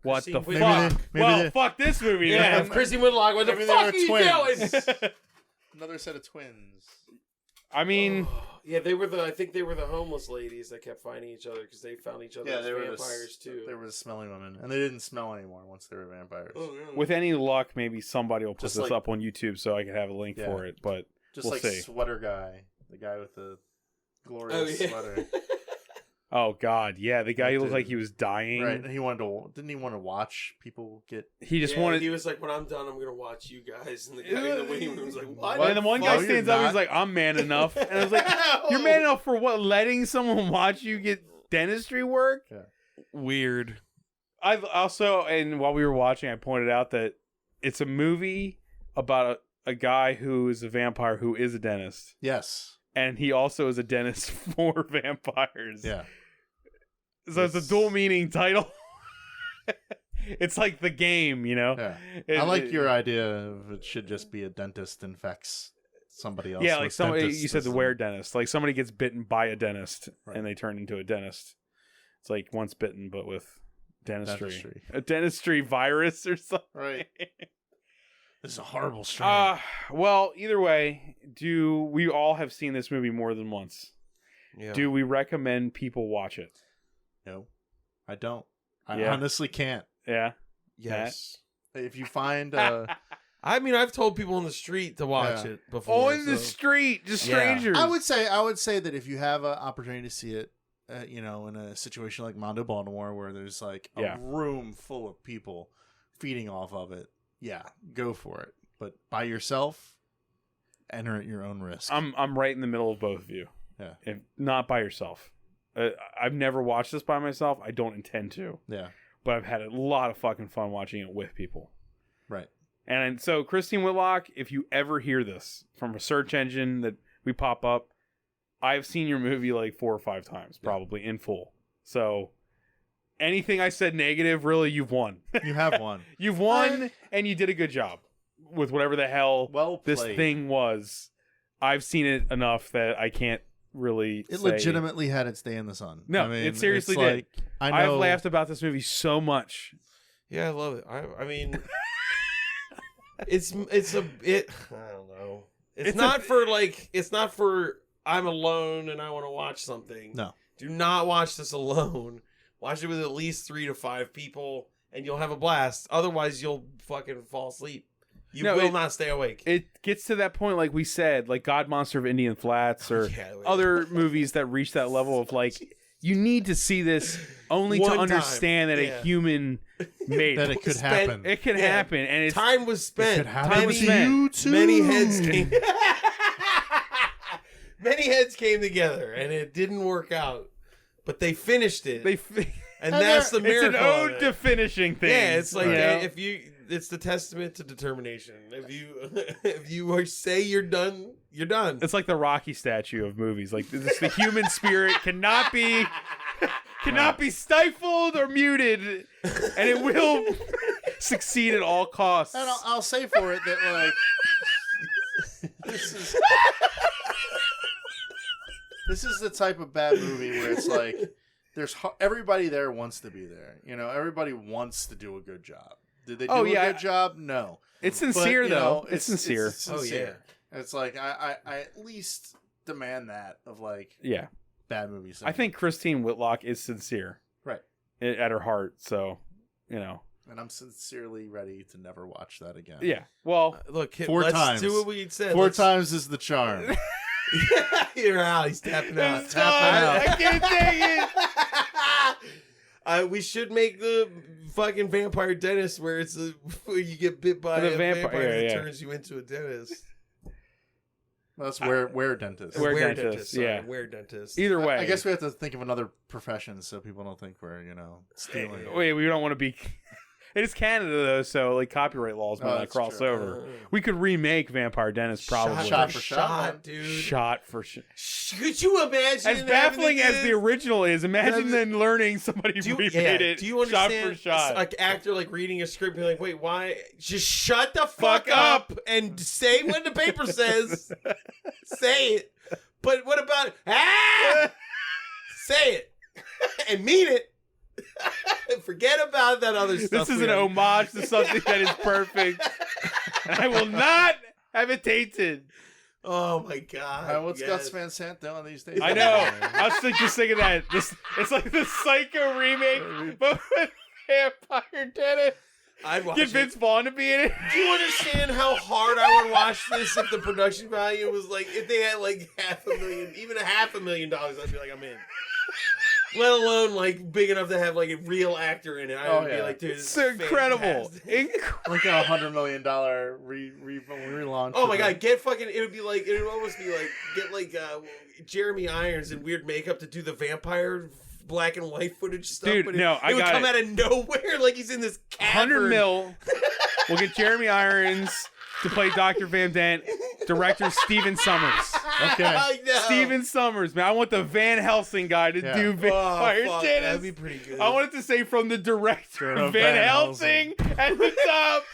What Christine the Whitlock. fuck? maybe Well, they- fuck this movie, Yeah, man. Chrissy Whitlock. What the Maybe they fuck were are you twins. doing? Another set of twins. I mean, Yeah, they were I think they were the homeless ladies that kept finding each other because they found each other as they were vampires too. They were the smelly women, and they didn't smell anymore once they were vampires. Oh, yeah. with any luck, maybe somebody will put Just this like- up on YouTube so I can have a link Yeah. for it. But Just we'll like see. Sweater Guy, the guy with the glorious sweater. Oh God, yeah, the guy That who looked like dude. he was dying. Right, and he didn't he want to watch people get? He just Yeah, wanted. He was like, "When I'm done, I'm gonna watch you guys." And the guy in the waiting room was like, "What?" What? And the one No, guy you're stands up. He's not. like, "I'm man enough," and I was like, "You're man enough for what? Letting someone watch you get dentistry work?" Yeah. Weird. I also, and while we were watching, I pointed out that it's a movie about a guy who is a vampire who is a dentist, Yes. and he also is a dentist for vampires. Yeah. So it's a dual meaning title. It's like the game, you know? Yeah. I like your idea of it should just be a dentist infects somebody else. Yeah, like with somebody, you said the dentistism. were dentist. Like somebody gets bitten by a dentist Right. and they turn into a dentist. It's like once bitten, but with dentistry. Dentistry. A dentistry virus or something. Right. This is a horrible strain. Well, either way, do we all have seen this movie more than once? Yeah. Do we recommend people watch it? No, I don't. I Yeah. honestly can't. Yeah. Yes. If you find I mean, I've told people in the street to watch Yeah. it before. On the so- street, just Yeah. strangers. I would say that if you have an opportunity to see it, in a situation like Mondo, Baltimore, where there's like a Yeah. room full of people feeding off of it, yeah, go for it. But by yourself, enter at your own risk. I'm right in the middle of both of you. Yeah. If not by yourself. I've never watched this by myself. I don't intend to. Yeah. But I've had a lot of fucking fun watching it with people. Right. And so, Christine Whitlock, if you ever hear this from a search engine that we pop up, I've seen your movie like 4 or 5 times, probably in full. So, anything I said negative, really, you've won. You have one. You've won, and you did a good job with whatever the hell Well this played. thing was. I've seen it enough that I can't really It say- legitimately had its day in the sun. No, I mean, it seriously it's did. like, I know. I've laughed about this movie so much. Yeah, I love it. I mean, it's a bit. I don't know. It's not for I'm alone and I want to watch something. No. Do not watch this alone. Watch it with at least 3 to 5 people, and you'll have a blast. Otherwise, you'll fucking fall asleep. You No, will not stay awake. It gets to that point, like we said, like God Monster of Indian Flats or Yeah, wait. other movies that reach that level of like, you need to see this only One to time. understand that Yeah. a human made that it. it could Spent- happen. It can Yeah. happen, and it's Time was spent. It could happen Time to was spent. you too. Many heads came. Many heads came together, and it didn't work out. But they finished it, and that's the it's miracle. an of ode it. to finishing things. Yeah, it's like you know? it's the testament to determination. If you say you're done, you're done. It's like the Rocky statue of movies. Like this, the human spirit cannot be stifled or muted, and it will succeed at all costs. And I'll say for it that like this is the type of bad movie where it's like there's everybody there wants to be there. You know, everybody wants to do a good job. Did they do a good job? No. It's sincere, But, though. It's sincere. It's sincere. It's like I at least demand that of like Yeah. bad movies. I think Christine Whitlock is sincere. Right. At her heart. So, you know. And I'm sincerely ready to never watch that again. Yeah. Well, Look, 4 let's times. do what we said. 4 Let's- times is the charm. You're out. He's tapping out. it's done. I can't take it. We should make the fucking vampire dentist where it's where you get bit by a vampire that turns you into a dentist. That's where dentist. Wear dentist. Yeah, wear dentist. Either way, I guess we have to think of another profession so people don't think we're stealing. Wait, we don't want to be. It is Canada though, so like copyright laws might not cross true. over. We could remake Vampire Dentist probably. Shot for shot, dude. Shot for shot. Could you imagine? As baffling as the original is, imagine then learning somebody remade it. Do you understand? Shot for shot. Like actor like reading a script, being like, "Wait, why? Just shut the fuck up and say what the paper says. Say it." But what about say it and mean it. Forget about that other stuff. This is an homage to something that is perfect. And I will not have it tainted. Oh my god. What's Gus Van Sant doing these days? I know. I was just thinking that. It's like the Psycho remake, but with Vampire Dentist. I'd watch Get Vince Vaughn to be in it. Do you understand how hard I would watch this if the production value was like, if they had like $500,000, even $500,000, I'd be like, I'm in. Let alone like big enough to have like a real actor in it. I would be like, dude, it's incredible. Like a $100 million relaunch. Oh my god, get fucking. It would almost be like get like Jeremy Irons in weird makeup to do the vampire black and white footage stuff. Dude, but it would come out of nowhere like he's in this cavern. 100 mil. We'll get Jeremy Irons to play Dr. Van Dant. Director Steven Summers. Okay. No. Steven Summers, man. I want the Van Helsing guy to do Vampire Dentist. That'd be pretty good. I want it to say from the director of Van Helsing at the top.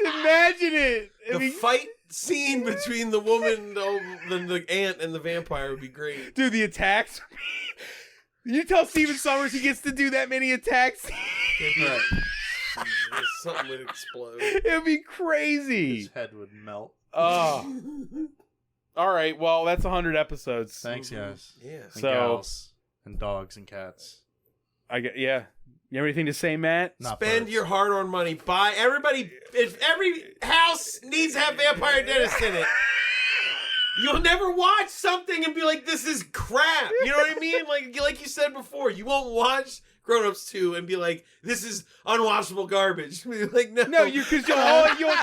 Imagine it. The fight scene between the woman, the ant, and the vampire would be great. Dude, the attacks. You tell Steven Summers he gets to do that many attacks. Something would explode. It would be crazy. His head would melt. Oh. All right. Well, that's 100 episodes. Thanks, guys. Yeah. And So- gals and dogs and cats. Yeah. You have anything to say, Matt? Not Spend birds. your hard-earned money. Buy everybody. If every house needs to have vampire dentist in it. You'll never watch something and be like, "This is crap." You know what I mean? Like you said before, you won't watch Grown Ups 2 and be like, "This is unwatchable garbage." Like, no, because you'll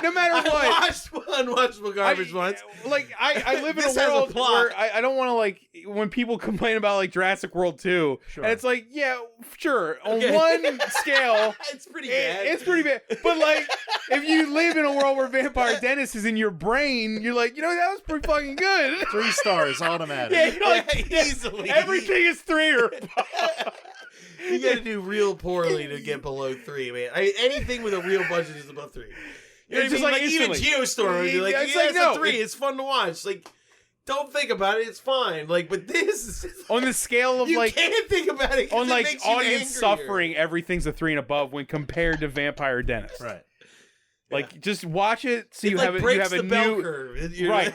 no matter what. I watched unwatchable garbage once. Like I live in This a has a world plot. where I don't want to like when people complain about like Jurassic World 2, Sure. and it's like, yeah, sure, on Okay. one scale. It's pretty bad. It's pretty bad. But like, if you live in a world where Vampire Dentist is in your brain, you're like, that was pretty fucking good. 3 stars, automatic. Yeah, you're like, Easily. everything is 3 or You got to do real poorly to get below 3, man. Anything with a real budget is above 3. You know what I It's mean? just Like even instantly. Geostorm would be like, It's yeah, like, it's no, a 3. It's fun to watch. Like, don't think about it. It's fine. Like, but this is on the scale of you like can't think about it. 'Cause on it like makes you audience angrier. suffering, everything's a 3 and above when compared to Vampire Dentist. Right. Like, just watch it so It you like have you breaks have a the bell new curve. right.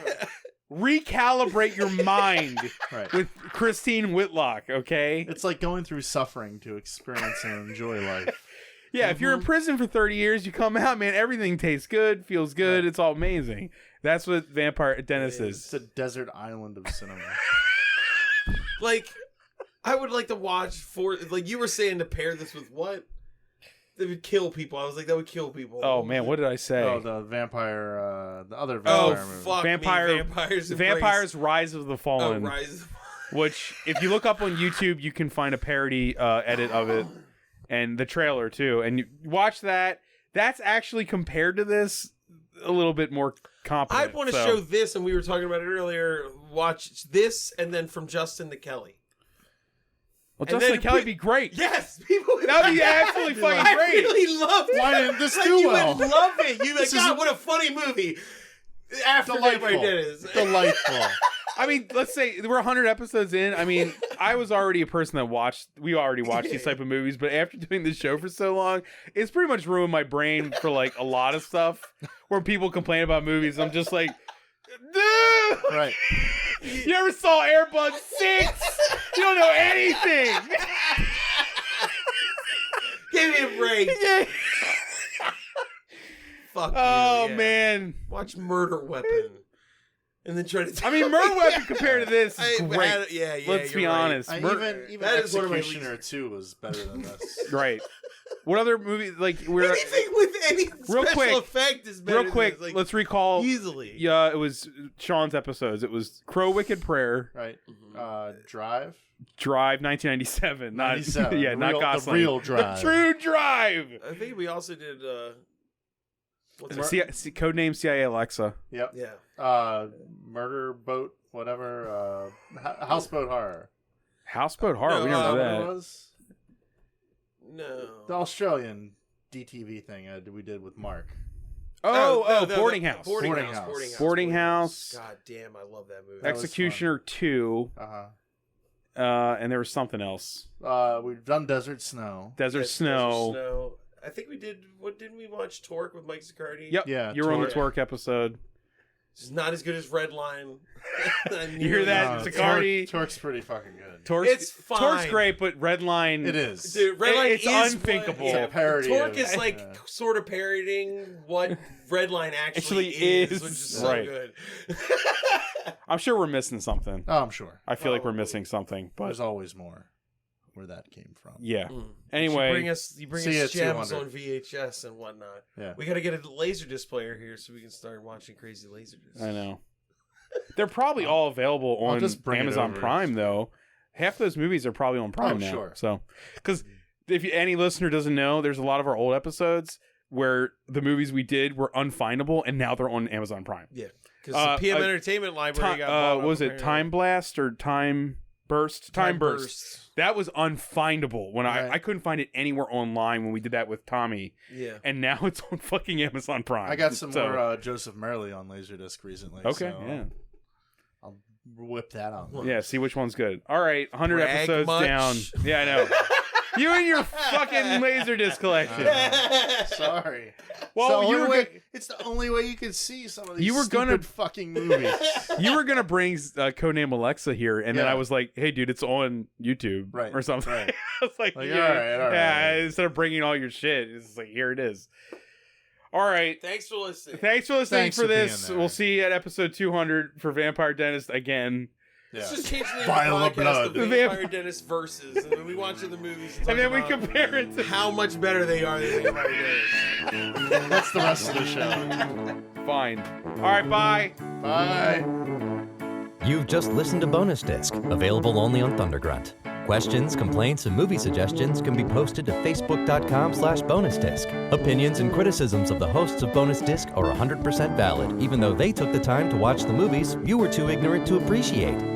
Recalibrate your mind Right. with Christine Whitlock, okay? It's like going through suffering to experience and enjoy life. Yeah, if you're in prison for 30 years, you come out, man, everything tastes good, feels good, it's all amazing. That's what Vampire Dentist It's is. a desert island of cinema. Like, I would like to watch like you were saying to pair this with what? That would kill people. I was like, that would kill people. Oh, man, what did I say? Oh, the vampire, the other Oh, vampire movie. fuck Vampire- me. Vampires Embrace. Rise of the Oh, Fallen, Rise. which, if you look up on YouTube, you can find a parody edit of it, and the trailer, too. And you watch that. That's actually, compared to this, a little bit more competent. I want to show this, and we were talking about it earlier. Watch this, and then From Justin to Kelly. Well, and Justin then Kelly would be great. Yes, people. That would be absolutely fucking I great. really loved it. Why didn't this Like, do you well? would love it. You'd be like, This is God, what a funny movie. After Delightful. Vampire Dentist. Delightful. I mean, let's say we're 100 episodes in. I mean, I was already a person that we already watched these type of movies, but after doing this show for so long, it's pretty much ruined my brain for like a lot of stuff. Where people complain about movies, I'm just like, dude! Right. You ever saw Air Bud 6? You don't know anything. Give me a break. Fuck you. Oh yeah. man. Watch Murder Weapon. and then try to. I mean, Murder Weapon compared to this is great. Yeah. Let's be honest. Even that is one of my Executioner 2 was better than this. Right. What other movie we're anything with any special effect is better. Real quick, than this. let's recall easily. Yeah, it was Sean's episodes. It was Crow, Wicked Prayer, right? Drive, 1997, 97. Yeah, not Gosling. The real Drive, the true Drive. I think we also did. Codename CIA Alexa. Yep. Yeah. Murder Boat, whatever. Houseboat Horror. Houseboat Horror. No, we don't know that. It was? No. The Australian DTV thing we did with Mark. Boarding House. Boarding House. God damn, I love that movie. Executioner 2. And there was something else. We've done Desert Snow. Desert Snow. I think we did. What didn't we watch? Torque with Mike Zaccardi. Yep. Yeah. You were on the Torque episode. It's not as good as Redline. You hear that, Zaccardi? Torque's pretty fucking good. It's fine. Torque's great, but Redline. It is. Dude, Redline it's is unthinkable. It's a parody. Torque is like sort of parodying what Redline actually is, which is so good. I'm sure we're missing something. Oh, I'm sure. I feel like we're missing something, but there's always more where that came from. Yeah. Anyway, you bring us gems on VHS and whatnot. Yeah. We got to get a Laserdisc player here so we can start watching crazy Laserdiscs. I know. They're probably all available on Amazon Prime, though. Half those movies are probably on Prime now. Sure. So, because if any listener doesn't know, there's a lot of our old episodes where the movies we did were unfindable, and now they're on Amazon Prime. Yeah. Because the PM Entertainment Library got was it Time Blast or Time Burst? Time Burst. That was unfindable when I couldn't find it anywhere online when we did that with Tommy. Yeah. And now it's on fucking Amazon Prime. I got some more Joseph Merrily on Laserdisc recently. Okay, so yeah. I'll whip that on. Yeah, see which one's good. All right, 100 episodes down. Yeah, I know. You and your fucking Laserdisc collection. Sorry. Well, it's the only way you can see some of these fucking movies. You were gonna bring Codename Alexa here, and then I was like, "Hey, dude, it's on YouTube or something." Right. I was like, all right. Yeah. Instead of bringing all your shit, it's like, here it is. All right. Thanks for listening. Thanks for this. We'll see you at episode 200 for Vampire Dentist again. Yeah. Let's just change the name of the podcast to Vampire Dentist Versus, and then we watch the movies and then we compare it to how much better they are than Vampire Dentist. That's the rest of the show. Fine. All right, bye. Bye. You've just listened to Bonus Disc, available only on Thundergrunt. Questions, complaints, and movie suggestions can be posted to facebook.com/bonusdisc. Opinions and criticisms of the hosts of Bonus Disc are 100% valid, even though they took the time to watch the movies you were too ignorant to appreciate.